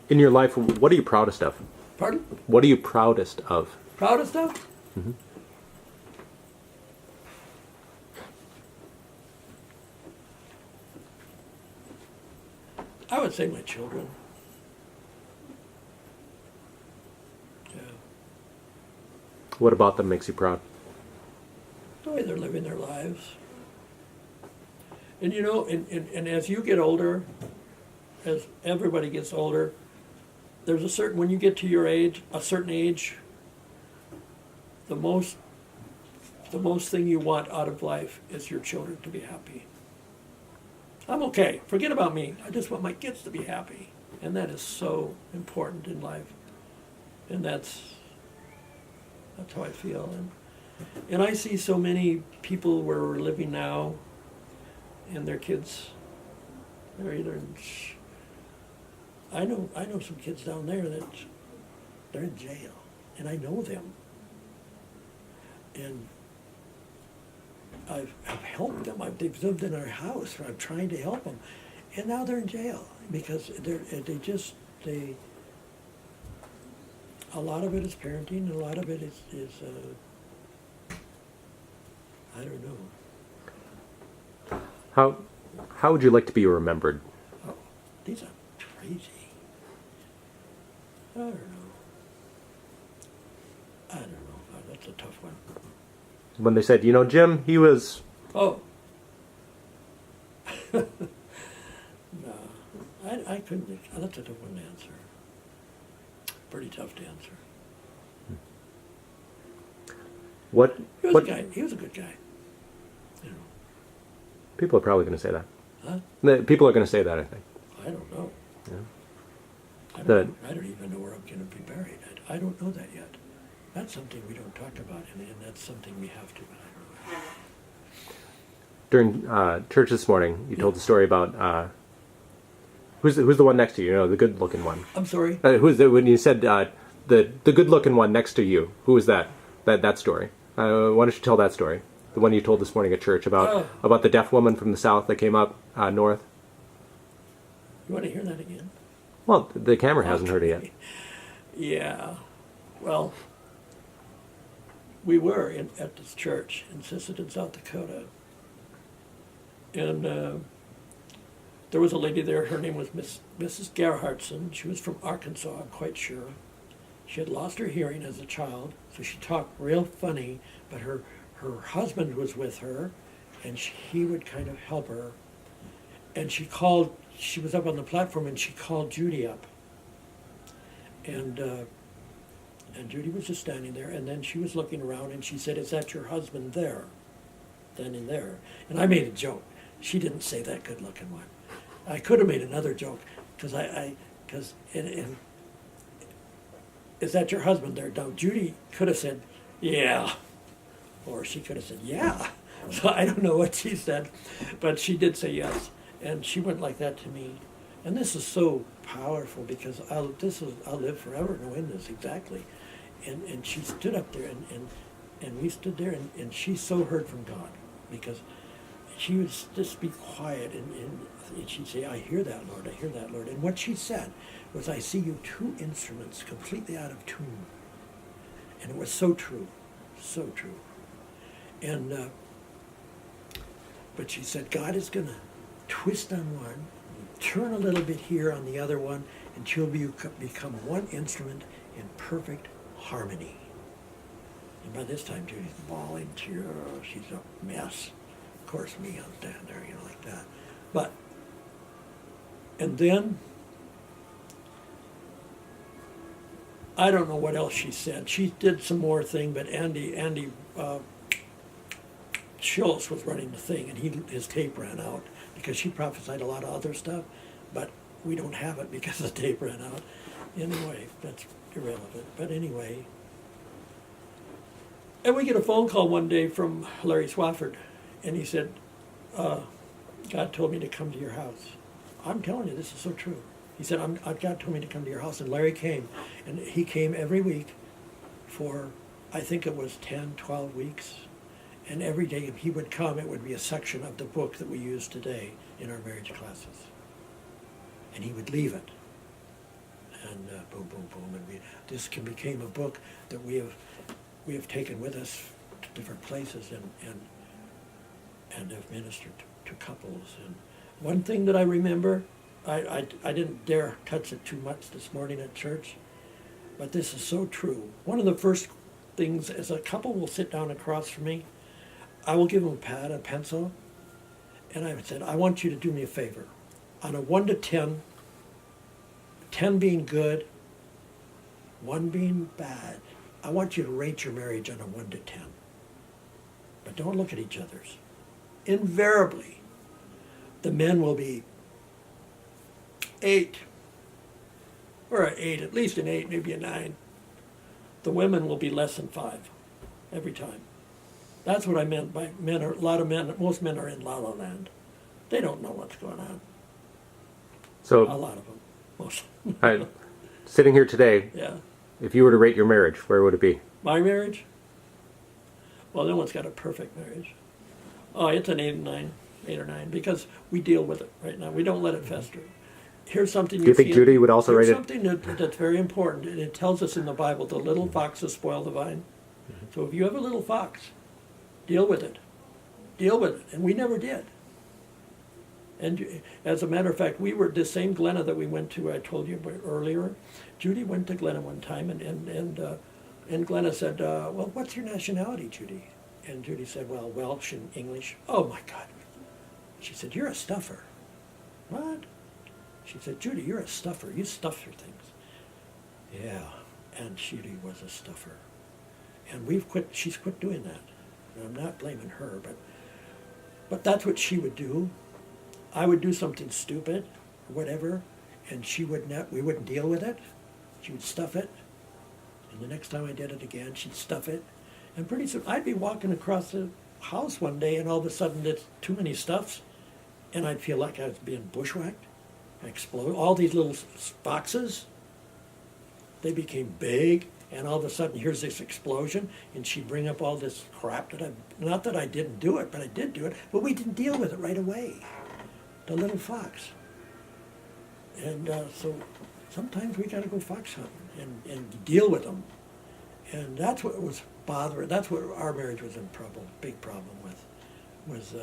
in your life, what are you proudest of? Pardon? What are you proudest of? Proudest of? Mm-hmm. I would say my children. Yeah. What about them makes you proud? The way they're living their lives. And you know, and as you get older, as everybody gets older, there's a certain, when you get to your age, a certain age, the most thing you want out of life is your children to be happy. I'm okay. Forget about me. I just want my kids to be happy. And that is so important in life. And that's how I feel. And I see so many people where we're living now, and their kids, they're either in, I know some kids down there that they're in jail, and I know them. And I've helped them. They've lived in our house. I'm trying to help them, and now they're in jail because a lot of it is parenting, and a lot of it is I don't know. How would you like to be remembered? Oh, these are crazy. I don't know. That's a tough one. When they said, Jim, he was... Oh. No, I couldn't. That's a tough one to answer. Pretty tough to answer. What? He was a guy. He was a good guy. You know. People are probably going to say that. Huh? People are going to say that, I think. I don't know. Yeah. I don't even know where I'm going to be buried. I don't know that yet. That's something we don't talk about, and that's something we have to. But I don't know. During church this morning, you told the story about who's the one next to you? The good-looking one. I'm sorry. When you said the good-looking one next to you? Who was that? That story. Why don't you tell that story? The one you told this morning at church about the deaf woman from the south that came up north. You want to hear that again? Well, the camera hasn't heard it yet. Yeah. Well, we were at this church in Sisseton, South Dakota. And there was a lady there. Her name was Mrs. Gerhardson. She was from Arkansas, I'm quite sure. She had lost her hearing as a child, so she talked real funny, but her husband was with her, and he would kind of help her. And she was up on the platform, and she called Judy up. And Judy was just standing there, and then she was looking around, and she said, "Is that your husband there? Standing there?" And I made a joke. She didn't say that good-looking one. I could have made another joke, because is that your husband there? Now, Judy could have said, "Yeah," or she could have said, "Yeah." So I don't know what she said, but she did say yes, and she went like that to me. And this is so powerful because I'll live forever knowing this exactly. And she stood up there, and we stood there, and she so heard from God, because she would just be quiet, and she'd say, "I hear that, Lord, I hear that, Lord." And what she said was, "I see you two instruments completely out of tune." And it was so true, so true. And but she said, God is going to twist on one, turn a little bit here on the other one, and she'll become one instrument in perfect harmony. And by this time, Judy's bawling. She's a mess. Of course, me, I'm standing there, like that. But, and then, I don't know what else she said. She did some more thing, but Andy Schultz was running the thing, and his tape ran out because she prophesied a lot of other stuff, but we don't have it because the tape ran out. Anyway, that's irrelevant. But anyway, and we get a phone call one day from Larry Swafford, and he said, God told me to come to your house. I'm telling you, this is so true. He said, God told me to come to your house, and Larry came, and he came every week for, I think it was 10, 12 weeks. And every day he would come, it would be a section of the book that we use today in our marriage classes. And he would leave it. And boom, boom, boom. And this became a book that we have taken with us to different places and have ministered to couples. And one thing that I remember, I didn't dare touch it too much this morning at church, but this is so true. One of the first things, as a couple will sit down across from me, I will give them a pad, a pencil, and I said, I want you to do me a favor. On a 1 to 10, 10 being good, 1 being bad, I want you to rate your marriage on a 1 to 10. But don't look at each other's. Invariably, the men will be 8, or an 8, at least an 8, maybe a 9. The women will be less than 5 every time. That's what I meant by men. Most men are in la la land. They don't know what's going on. So a lot of them, most. Sitting here today, yeah. If you were to rate your marriage, where would it be? My marriage? Well, no one's got a perfect marriage. Oh, it's an 8 or 9, because we deal with it right now. We don't let it fester. Here's something Do you think Judy would also rate it? Something that's very important, and it tells us in the Bible, the little foxes spoil the vine. So if you have a little fox, deal with it. Deal with it. And we never did. And as a matter of fact, we were the same Glenna that we went to, I told you earlier. Judy went to Glenna one time, and Glenna said, well, what's your nationality, Judy? And Judy said, well, Welsh and English. Oh, my God. She said, you're a stuffer. What? She said, Judy, you're a stuffer. You stuff your things. Yeah, and Judy was a stuffer. And she's quit doing that. And I'm not blaming her, but that's what she would do. I would do something stupid, or whatever, and we wouldn't deal with it. She would stuff it. And the next time I did it again, she'd stuff it. And pretty soon, I'd be walking across the house one day, and all of a sudden, there's too many stuffs, and I'd feel like I was being bushwhacked. I explode. All these little boxes, they became big, and all of a sudden, here's this explosion, and she'd bring up all this crap not that I didn't do it, but I did do it, but we didn't deal with it right away. The little fox. And so sometimes we got to go fox hunting and deal with them. And that's what was bothering, that's what our marriage was in trouble, big problem with, was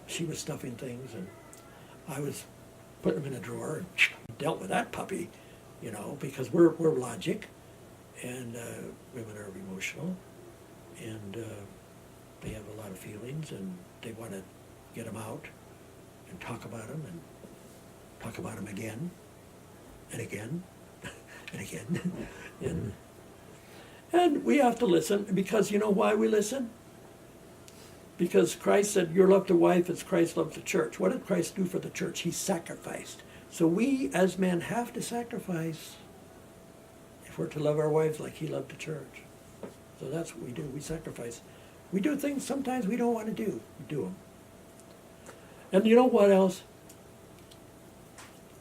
she was stuffing things, and I was putting them in a drawer and dealt with that puppy, because we're logic. And women are emotional, and they have a lot of feelings, and they want to get them out and talk about them again and again and again. And we have to listen, because you know why we listen? Because Christ said, your love to wife as Christ loved the church. What did Christ do for the church? He sacrificed. So we as men have to sacrifice if we're to love our wives like he loved the church. So that's what we do. We sacrifice. We do things sometimes we don't want to do. We do them. And you know what else?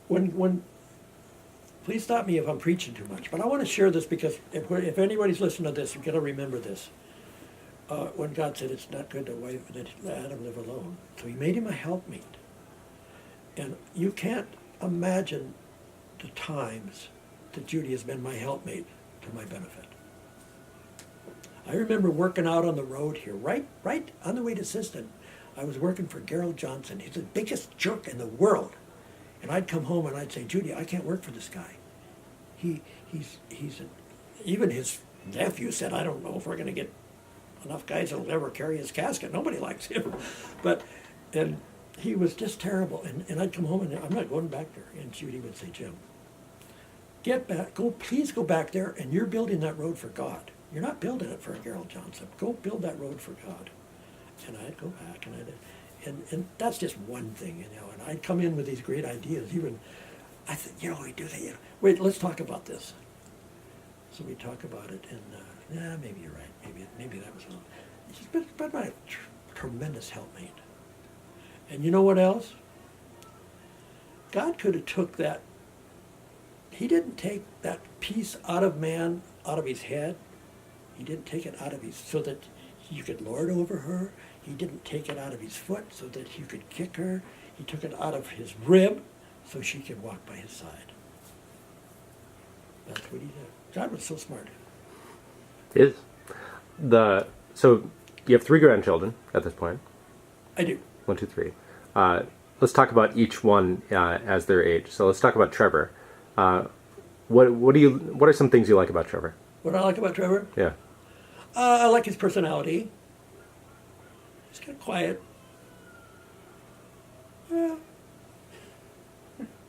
When please stop me if I'm preaching too much, but I want to share this, because if anybody's listening to this, you've got to remember this. When God said it's not good that Adam live alone, so he made him a helpmeet. And you can't imagine the times that Judy has been my helpmate to my benefit. I remember working out on the road here, right on the way to Siston. I was working for Gerald Johnson. He's the biggest jerk in the world. And I'd come home and I'd say, Judy, I can't work for this guy. Even his nephew said, I don't know if we're going to get enough guys that'll ever carry his casket. Nobody likes him. And he was just terrible. And I'd come home and I'm not going back there. And Judy would say, Jim, please go back there, and you're building that road for God. You're not building it for Gerald Johnson. Go build that road for God. And I'd go back, and that's just one thing, and I'd come in with these great ideas. Even, I think, we do that, wait, let's talk about this. So we talk about it, and maybe you're right. Maybe that was wrong. He's been my tremendous helpmate. And you know what else? God could have took that. He didn't take that piece out of man, out of his head. He didn't take it out of his, so that you could lord over her. He didn't take it out of his foot so that you could kick her. He took it out of his rib so she could walk by his side. That's what he did. God was so smart. Is so you have 3 grandchildren at this point. I do. 1, 2, 3. Let's talk about each one as their age. So let's talk about Trevor. What are some things you like about Trevor? What I like about Trevor? Yeah. I like his personality. He's kind of quiet. Yeah.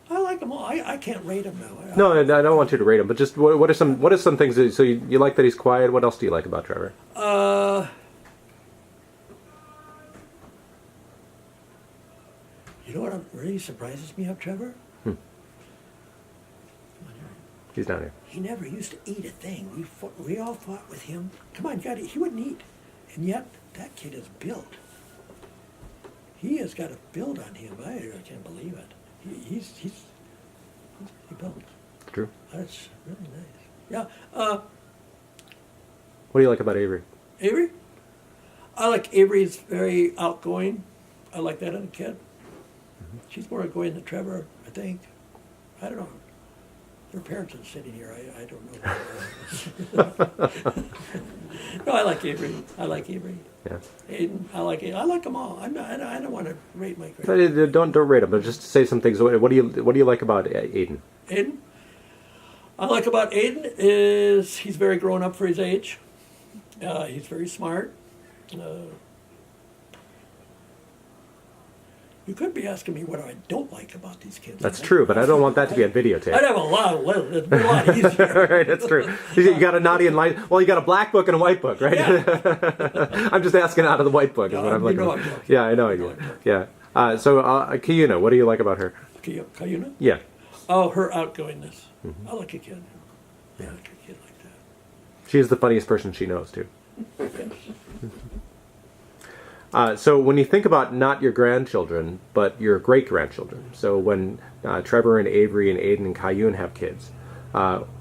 I like them all. I can't rate him now. No, I don't want you to rate him, but just what are some things that, so you like that he's quiet? What else do you like about Trevor? You know what really surprises me of Trevor? He's down here. He never used to eat a thing. We all fought with him. Come on, God, he wouldn't eat. And yet, that kid is built. He has got a build on him. I can't believe it. He built. True. That's really nice. Yeah. What do you like about Avery? Avery? I like Avery's very outgoing. I like that in a kid. Mm-hmm. She's more outgoing than Trevor, I think. I don't know. Their parents are sitting here. I don't know. No, I like Avery. Yeah. Aiden, I like them all. I don't want to rate my grades. Don't rate them, but just say some things. What do you like about Aiden? Aiden? I like about Aiden is he's very grown up for his age. He's very smart. You could be asking me what I don't like about these kids. That's true, but I don't want that to be on videotape. I'd have a lot it'd be a lot easier. Right, that's true. You got a naughty and light. Well, you got a black book and a white book, right? Yeah. I'm just asking out of the white book. Is what I'm looking at. I'm joking. Yeah, I know you. Yeah. So, Kiyuna, what do you like about her? Kiyuna? Yeah. Oh, her outgoingness. Mm-hmm. I like a kid. Yeah, I like a kid like that. She's the funniest person she knows, too. Yes. So when you think about not your grandchildren, but your great-grandchildren, so when Trevor and Avery and Aiden and Kayun have kids,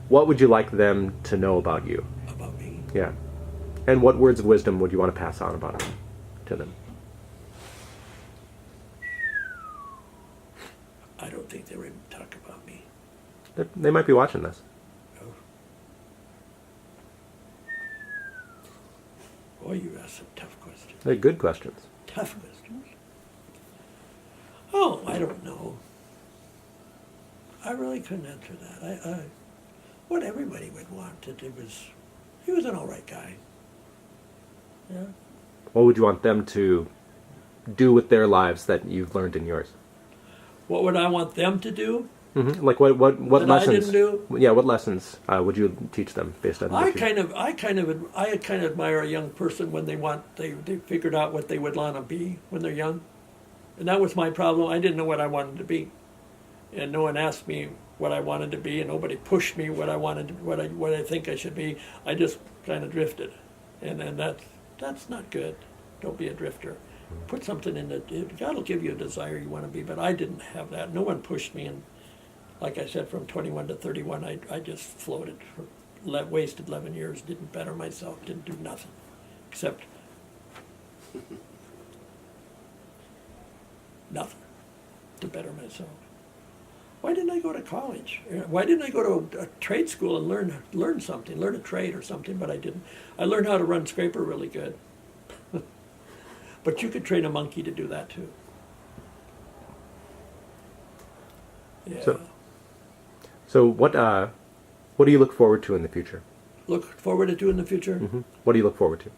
what would you like them to know about you? About me? Yeah. And what words of wisdom would you want to pass on about them to them? I don't think they would talk about me. They might be watching this. Boy, you asked some tough questions. They're good questions. Tough questions? Oh, I don't know. I really couldn't answer that. What everybody would want. He was an all right guy. Yeah. What would you want them to do with their lives that you've learned in yours? What would I want them to do? Mm-hmm. Like what that lessons? I didn't do? Yeah, what lessons would you teach them based on? I kind of admire a young person when they figured out what they would want to be when they're young, and that was my problem. I didn't know what I wanted to be, and no one asked me what I wanted to be, and nobody pushed me what I think I should be. I just kind of drifted, and that's not good. Don't be a drifter. Put something in it. God will give you a desire you want to be, but I didn't have that. No one pushed me, and like I said, from 21 to 31, I just floated. Wasted 11 years, didn't better myself, didn't do nothing, except nothing to better myself. why didn't I go to college? Why didn't I go to a trade school and learn something, learn a trade or something? But I didn't. I learned how to run scraper really good. But you could train a monkey to do that too. Yeah. So what do you look forward to in the future? Look forward to in the future? Mm-hmm. What do you look forward to?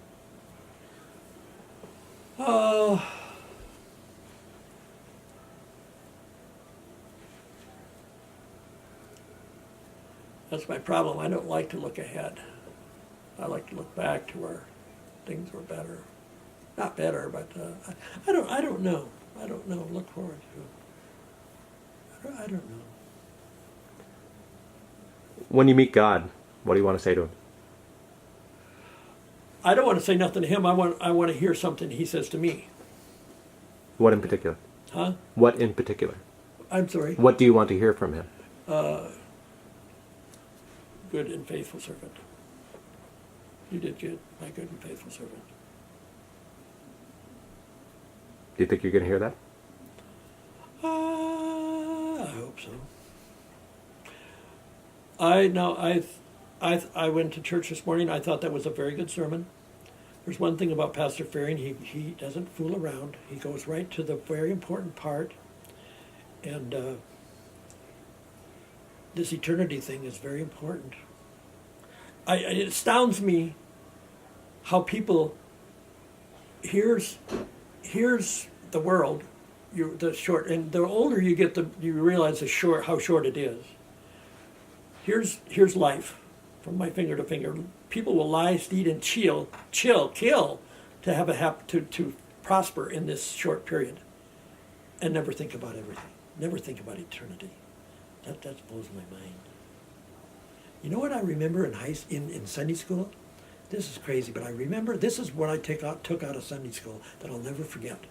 That's my problem. I don't like to look ahead. I like to look back to where things were better. Not better, but I don't know. I don't know. Look forward to. I don't know. When you meet God, what do you want to say to him? I don't want to say nothing to him. I want to hear something he says to me. What in particular? Huh? What in particular? I'm sorry. What do you want to hear from him? Good and faithful servant. You did good, my good and faithful servant. Do you think you're going to hear that? I hope so. I went to church this morning. I thought that was a very good sermon. There's one thing about Pastor Faring. He doesn't fool around. He goes right to the very important part. And this eternity thing is very important. It astounds me how people, here's the world, and the older you get, you realize how short it is. Here's life, from my finger to finger. People will lie, steal, and kill to prosper in this short period, and never think about everything. Never think about eternity. That blows my mind. You know what I remember in Sunday school? This is crazy, but I remember, this is what I took out of Sunday school that I'll never forget.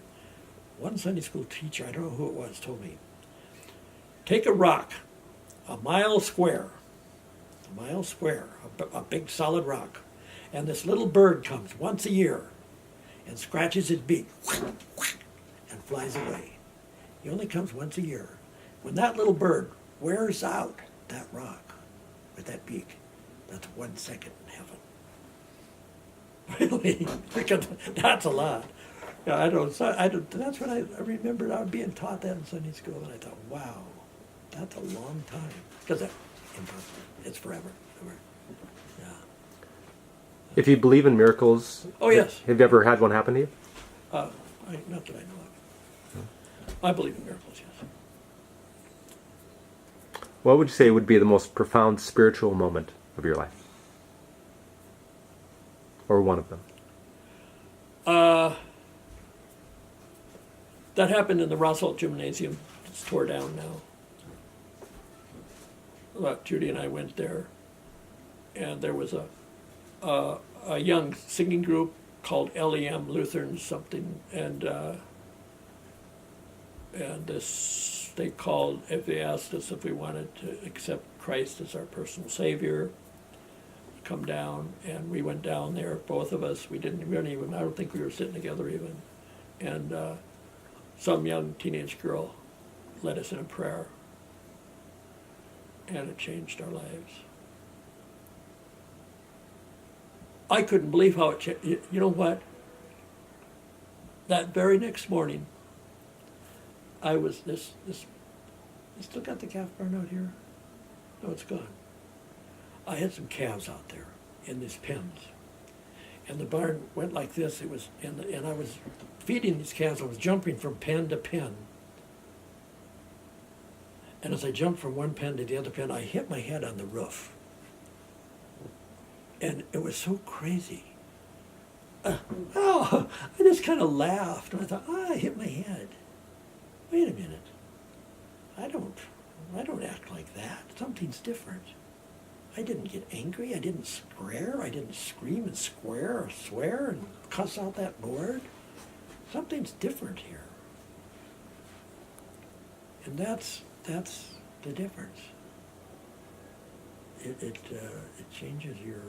One Sunday school teacher, I don't know who it was, told me, take a rock, a mile square, a big solid rock, and this little bird comes once a year and scratches his beak and flies away. He only comes once a year. When that little bird wears out that rock with that beak, that's 1 second in heaven. Really? Because that's a lot. Yeah, I don't. That's what I remembered. I was being taught that in Sunday school, and I thought, wow, that's a long time. Because it's forever. Yeah. If you believe in miracles, oh yes. Have you ever had one happen to you? Not that I know of. I believe in miracles. Yes. What would you say would be the most profound spiritual moment of your life? Or one of them? That happened in the Rosholt Gymnasium. It's tore down now. Judy and I went there, and there was a young singing group called LEM, Lutheran something, and they asked us if we wanted to accept Christ as our personal Savior, come down, and we went down there, both of us. We didn't even, I don't think we were sitting together even, and some young teenage girl led us in a prayer, and it changed our lives. I couldn't believe how it changed. You know what? That very next morning, I was this. You still got the calf barn out here? No, it's gone. I had some calves out there in these pens, and the barn went like this. It was, and I was feeding these calves. I was jumping from pen to pen, and as I jumped from one pen to the other pen, I hit my head on the roof, and it was so crazy. I just kind of laughed, and I thought, I hit my head. Wait a minute. I don't act like that. Something's different. I didn't get angry. I didn't swear. I didn't scream and swear and cuss out that board. Something's different here. And that's the difference. It changes your.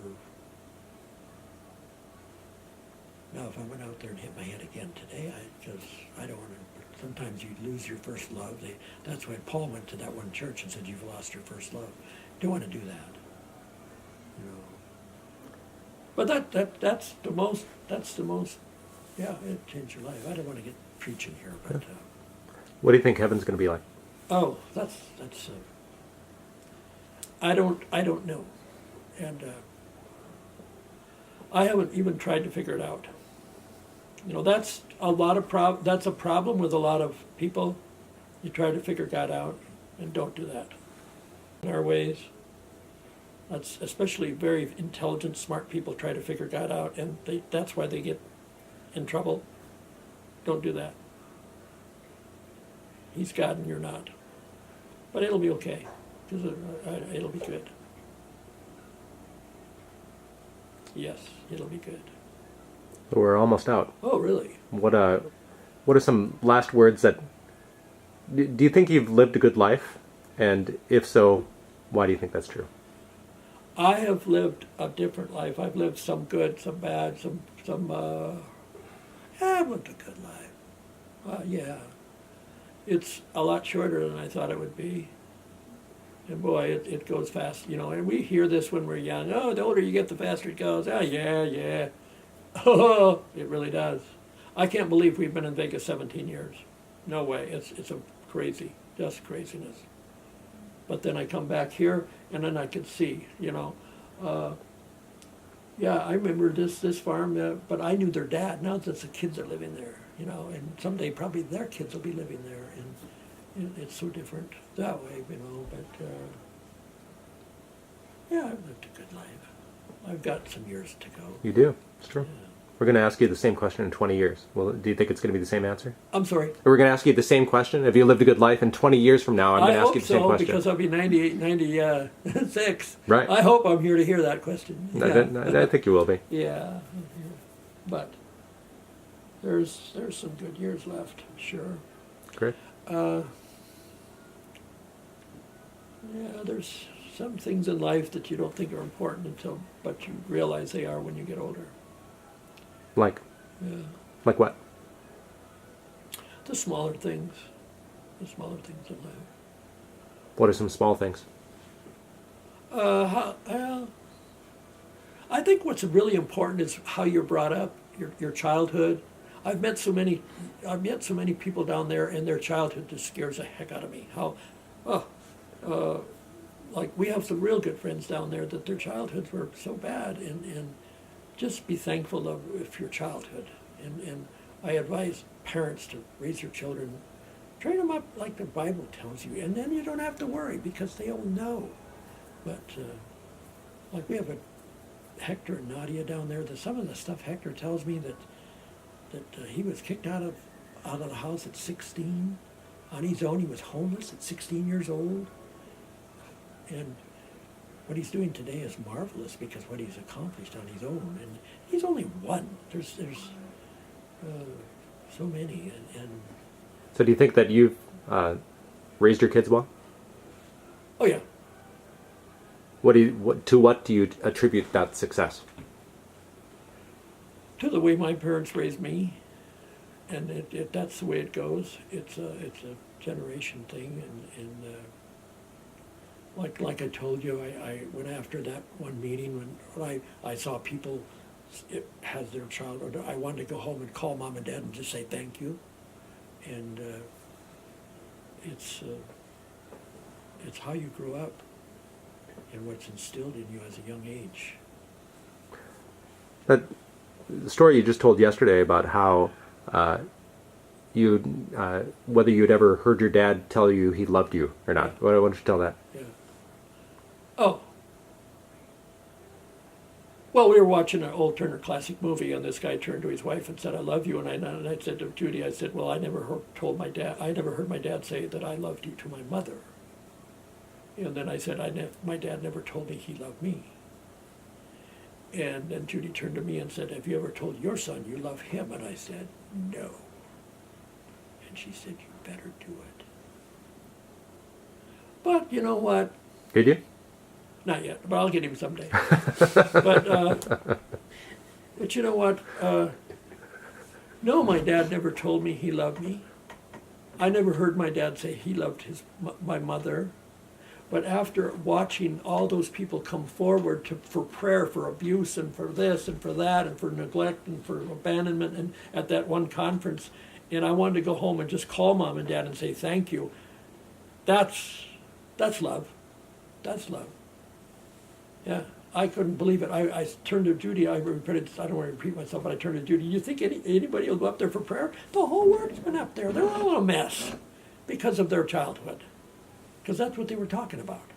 Now, if I went out there and hit my head again today, because I don't want to sometimes you lose your first love. That's why Paul went to that one church and said, "You've lost your first love." Don't want to do that, you know. But that's the most. Yeah, it changed your life. I don't want to get preaching here, but. What do you think heaven's going to be like? Oh, that's. I don't know, and I haven't even tried to figure it out. You know, that's a problem with a lot of people. You try to figure God out, and don't do that. In our ways, that's especially very intelligent, smart people try to figure God out, and that's why they get in trouble. Don't do that. He's God and you're not. But it'll be okay, because it'll be good. Yes, it'll be good. We're almost out. Oh, really? What are some last words that... Do you think you've lived a good life? And if so, why do you think that's true? I have lived a different life. I've lived some good, some bad, I've lived a good life. Yeah. It's a lot shorter than I thought it would be. And boy, it goes fast, you know. And we hear this when we're young. Oh, the older you get, the faster it goes. Oh, yeah. Oh, it really does. I can't believe we've been in Vegas 17 years. No way. It's a just craziness. But then I come back here, and then I can see, you know. Yeah, I remember this farm, but I knew their dad. Now it's the kids are living there, you know. And someday probably their kids will be living there, and it's so different that way, you know. But yeah, I've lived a good life. I've got some years to go. You do. It's true. Yeah. We're going to ask you the same question in 20 years. Well, do you think it's going to be the same answer? I'm sorry? We're going to ask you the same question. If you lived a good life in 20 years from now, I'm going to ask you the same question. I hope so, because I'll be 98, 96. Right. I hope I'm here to hear that question. Yeah. I think you will be. Yeah. But there's some good years left, sure. Great. Yeah, there's some things in life that you don't think are important but you realize they are when you get older. Like? Yeah. Like what? The smaller things. The smaller things in life. What are some small things? I think what's really important is how you're brought up, your childhood. I've met so many people down there, and their childhood just scares the heck out of me. Like we have some real good friends down there that their childhoods were so bad, and just be thankful of your childhood. And I advise parents to raise their children, train them up like the Bible tells you, and then you don't have to worry because they all know. But like we have Hector and Nadia down there. Some of the stuff Hector tells me that he was kicked out of the house at 16 on his own. He was homeless at 16 years old, and what he's doing today is marvelous because what he's accomplished on his own, and he's only one. There's so many, and so do you think that you've raised your kids well? Oh yeah. To what do you attribute that success? To the way my parents raised me, and that's the way it goes. It's a generation thing, and like I told you, I went after that one meeting when I saw people has their child. I wanted to go home and call mom and dad and just say thank you, and it's how you grow up and what's instilled in you as a young age. That the story you just told yesterday about how whether you'd ever heard your dad tell you he loved you or not. Why don't you tell that? Yeah. Oh. Well, we were watching an old Turner Classic movie, and this guy turned to his wife and said, "I love you." And I said to Judy, I said, "Well, I never heard my dad say that I loved you to my mother." And then I said, my dad never told me he loved me. And then Judy turned to me and said, "Have you ever told your son you love him?" And I said, "No." And she said, "You better do it." But you know what? Did you? Not yet, but I'll get him someday. But you know what? No, my dad never told me he loved me. I never heard my dad say he loved my mother. But after watching all those people come forward for prayer, for abuse, and for this, and for that, and for neglect, and for abandonment, and at that one conference, and I wanted to go home and just call Mom and Dad and say thank you, that's love. That's love. Yeah, I couldn't believe it. I turned to Judy. I don't want to repeat myself, but I turned to Judy. You think anybody will go up there for prayer? The whole world's been up there. They're all a mess because of their childhood. Because that's what they were talking about.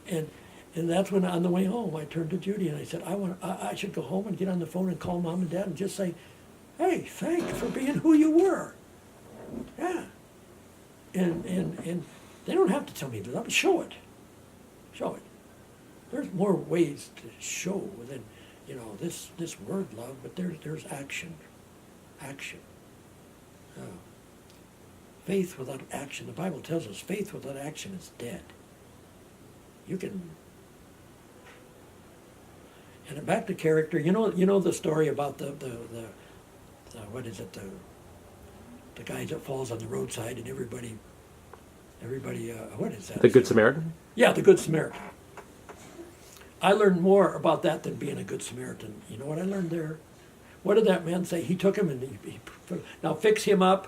And that's when on the way home I turned to Judy and I said, I should go home and get on the phone and call Mom and Dad and just say, hey, thanks for being who you were. Yeah. And they don't have to tell me to love. Show it. Show it. There's more ways to show than, this word love, but there's action. Action. Faith without action, the Bible tells us faith without action is dead. You can, and back to character. You know the story about the what is it, the guy that falls on the roadside and everybody what is that? The Good Samaritan? Yeah, the Good Samaritan. I learned more about that than being a Good Samaritan. You know what I learned there? What did that man say? He took him and he now fix him up.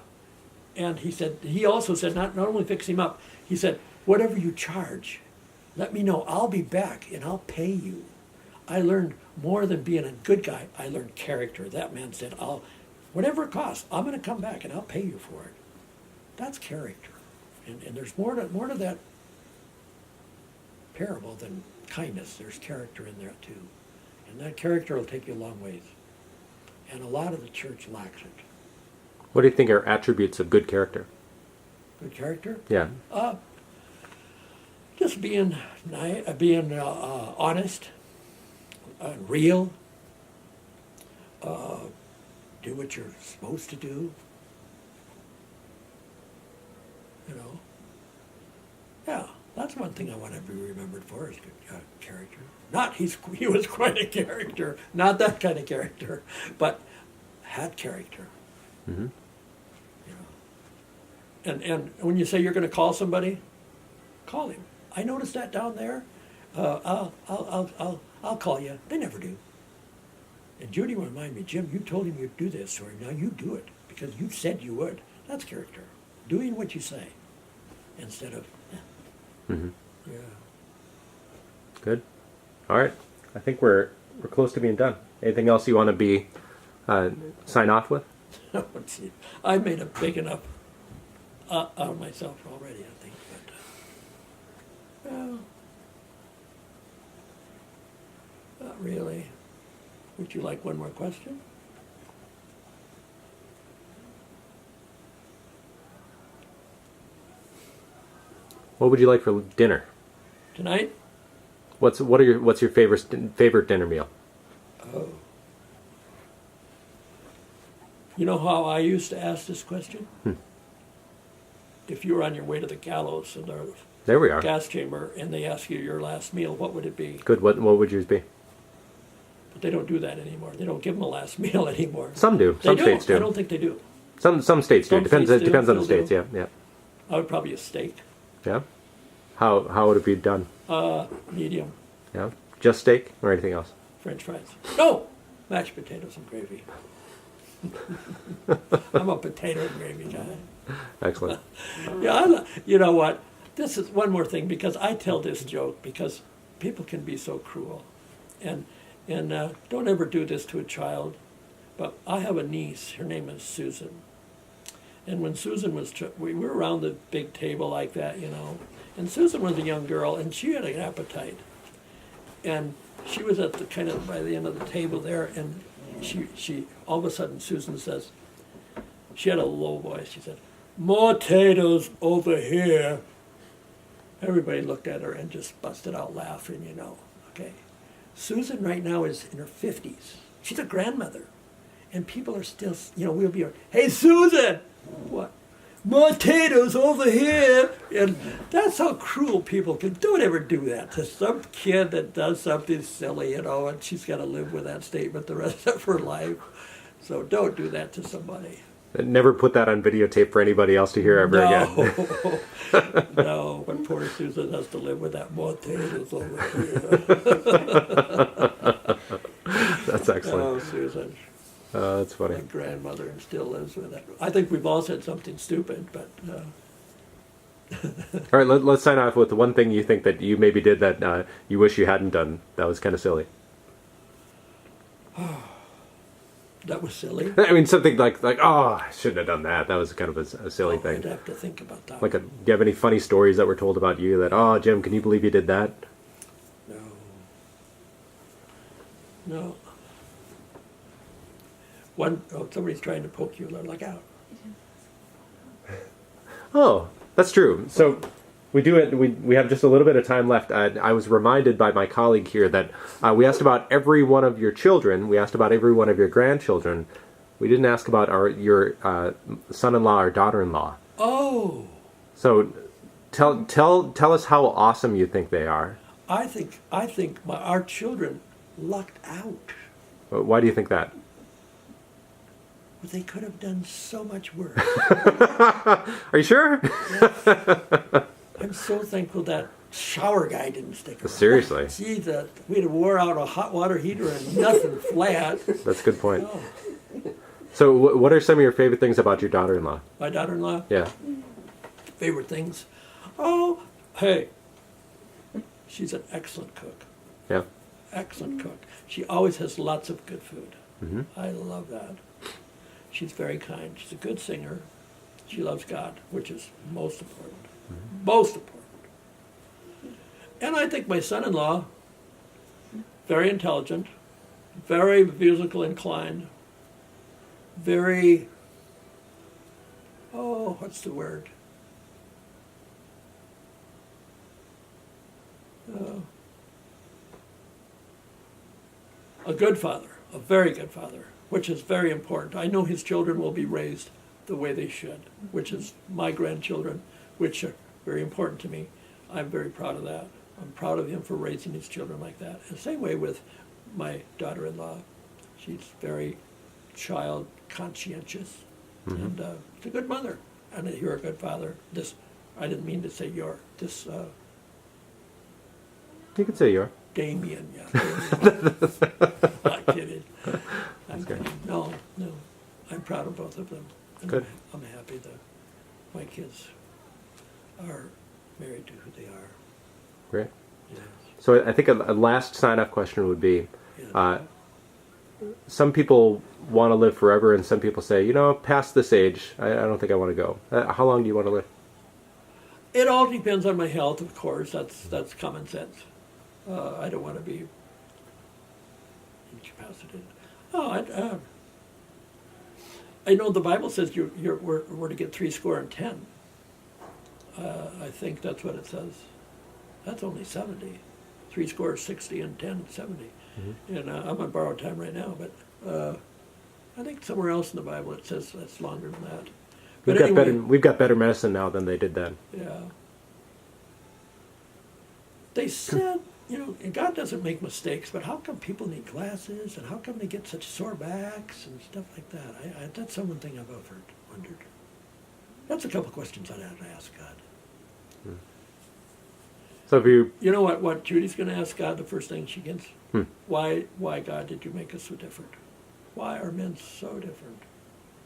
And he also said, not only fix him up, he said, whatever you charge, let me know. I'll be back and I'll pay you. I learned more than being a good guy. I learned character. That man said, whatever it costs, I'm going to come back and I'll pay you for it. That's character. And there's more to that parable than kindness. There's character in there too. And that character will take you a long ways. And a lot of the church lacks it. What do you think are attributes of good character? Good character? Yeah. Just being honest, real, do what you're supposed to do. Yeah, that's one thing I want to be remembered for is good character. Not he was quite a character, not that kind of character, but had character. Mm-hmm. And when you say you're going to call somebody, call him. I noticed that down there. I'll call you. They never do. And Judy reminded me, Jim, you told him you'd do this, or now you do it because you said you would. That's character. Doing what you say instead of. Mm-hmm. Yeah. Good. All right. I think we're close to being done. Anything else you want to sign off with? Let's see. I made a big enough out of myself already, I think. But well, not really. Would you like one more question? What would you like for dinner tonight? What's your favorite dinner meal? Oh. You know how I used to ask this question? If you were on your way to the gallows in the there we are. gas chamber and they ask you your last meal, what would it be? Good. What would yours be? But they don't do that anymore. They don't give them a last meal anymore. Some do. Some states do. I don't think they do. Some states do. Depends on the states. Do. Yeah. I would probably a steak. Yeah. How would it be done? Medium. Yeah. Just steak or anything else? French fries. No, mashed potatoes and gravy. I'm a potato and gravy guy. Excellent. Yeah, you know what? This is one more thing because I tell this joke because people can be so cruel, and don't ever do this to a child. But I have a niece. Her name is Susan, and when Susan was, we were around the big table like that, and Susan was a young girl and she had an appetite, and she was at the kind of by the end of the table there, and she all of a sudden Susan says, she had a low voice. She said, "More potatoes over here." Everybody looked at her and just busted out laughing, Okay. Susan right now is in her 50s. She's a grandmother. And people are still, we'll be like, "Hey, Susan!" What? "More potatoes over here." And that's how cruel people can. Don't ever do that to some kid that does something silly, and she's got to live with that statement the rest of her life. So don't do that to somebody. Never put that on videotape for anybody else to hear ever again. No, but poor Susan has to live with that motel over here. That's excellent. Oh, Susan. That's funny. My grandmother still lives with it. I think we've all said something stupid, but... All right, let's sign off with the one thing you think that you maybe did that you wish you hadn't done. That was kind of silly. That was silly. I mean, something like oh, I shouldn't have done that. That was kind of a silly thing. I'd have to think about that. Do you have any funny stories that were told about you that, oh, Jim, can you believe you did that? No. Somebody's trying to poke you. Look out. Oh, that's true. So we do it. We have just a little bit of time left. I was reminded by my colleague here that we asked about every one of your children. We asked about every one of your grandchildren. We didn't ask about your son-in-law or daughter-in-law. Oh. So tell us how awesome you think they are. I think our children lucked out. Why do you think that? Well, they could have done so much worse. Are you sure? Yes. I'm so thankful that shower guy didn't stick around. Seriously. Gee, we'd have wore out a hot water heater and nothing flat. That's a good point. Oh. So what are some of your favorite things about your daughter-in-law? My daughter-in-law? Yeah. Favorite things? Oh, hey. She's an excellent cook. Yeah. Excellent cook. She always has lots of good food. Mm-hmm. I love that. She's very kind. She's a good singer. She loves God, which is most important. Mm-hmm. Most important. And I think my son-in-law, very intelligent, very musical inclined, very, what's the word? A good father, a very good father, which is very important. I know his children will be raised the way they should, which is my grandchildren, which are very important to me. I'm very proud of that. I'm proud of him for raising his children like that. And the same way with my daughter-in-law. She's very child conscientious, mm-hmm. and she's a good mother. And you're a good father. I didn't mean to say you're. You could say you're. Damien, yeah. Damien. Not kidding. I'm kidding. No. I'm proud of both of them. And good. I'm happy that my kids are married to who they are. Great. Yes. So I think a last sign-off question would be, Yes. Some people want to live forever, and some people say, past this age, I don't think I want to go. How long do you want to live? It all depends on my health, of course. That's common sense. I don't want to be incapacitated. I know the Bible says we're to get 70. I think that's what it says. That's only 70. 60 and 10, 70. Mm-hmm. And I'm on borrowed time right now, but I think somewhere else in the Bible it says that's longer than that. But we've got better medicine now than they did then. Yeah. They said, God doesn't make mistakes, but how come people need glasses, and how come they get such sore backs and stuff like that? That's one thing I've wondered. That's a couple questions I'd have to ask God. Hmm. So if you... You know what Judy's going to ask God the first thing she gets? Why, God, did you make us so different? Why are men so different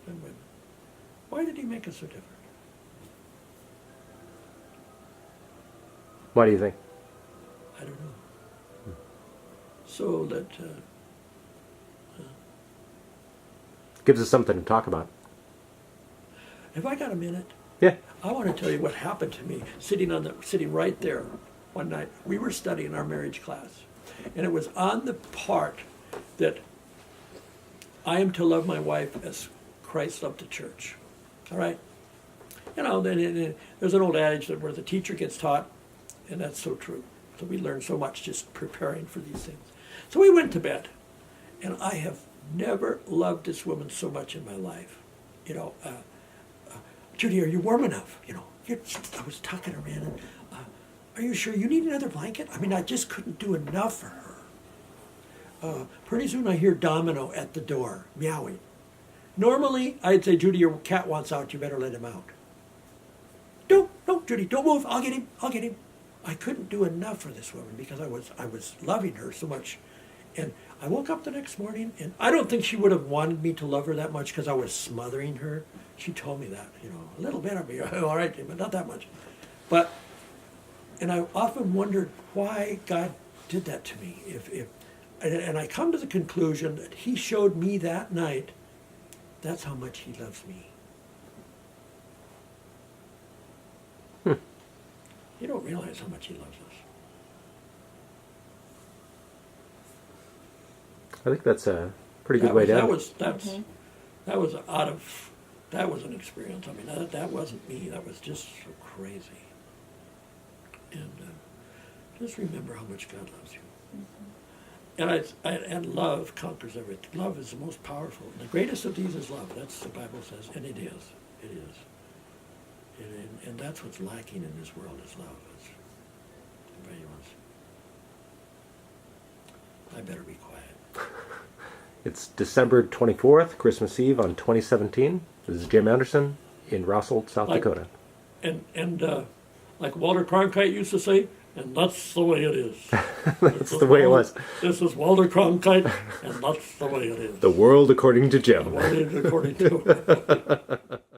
than women? Why did he make us so different? Why do you think? I don't know. So that... gives us something to talk about. Have I got a minute? Yeah. I want to tell you what happened to me sitting right there one night. We were studying our marriage class, and it was on the part that I am to love my wife as Christ loved the church. All right? Then there's an old adage that where the teacher gets taught, and that's so true. So we learn so much just preparing for these things. So we went to bed, and I have never loved this woman so much in my life. Judy, are you warm enough? I was talking to her, man, and are you sure you need another blanket? I mean, I just couldn't do enough for her. Pretty soon I hear Domino at the door, meowing. Normally, I'd say, Judy, your cat wants out. You better let him out. No, Judy, don't move. I'll get him. I'll get him. I couldn't do enough for this woman because I was loving her so much. And I woke up the next morning, and I don't think she would have wanted me to love her that much because I was smothering her. She told me that, a little bit of me, all right, but not that much. And I often wondered why God did that to me. And I come to the conclusion that he showed me that night, that's how much he loves me. You don't realize how much he loves us. I think that's a pretty good way down. That was an experience. I mean, that wasn't me. That was just so crazy. And just remember how much God loves you. And love conquers everything. Love is the most powerful. The greatest of these is love. That's what the Bible says, and it is. It is. And that's what's lacking in this world is love. I better be quiet. It's December 24th, Christmas Eve on 2017. This is Jim Anderson in Rosholt, South Dakota. And like Walter Cronkite used to say, and that's the way it is. That's the way it was. This is Walter Cronkite, and that's the way it is. The world according to Jim. The world according to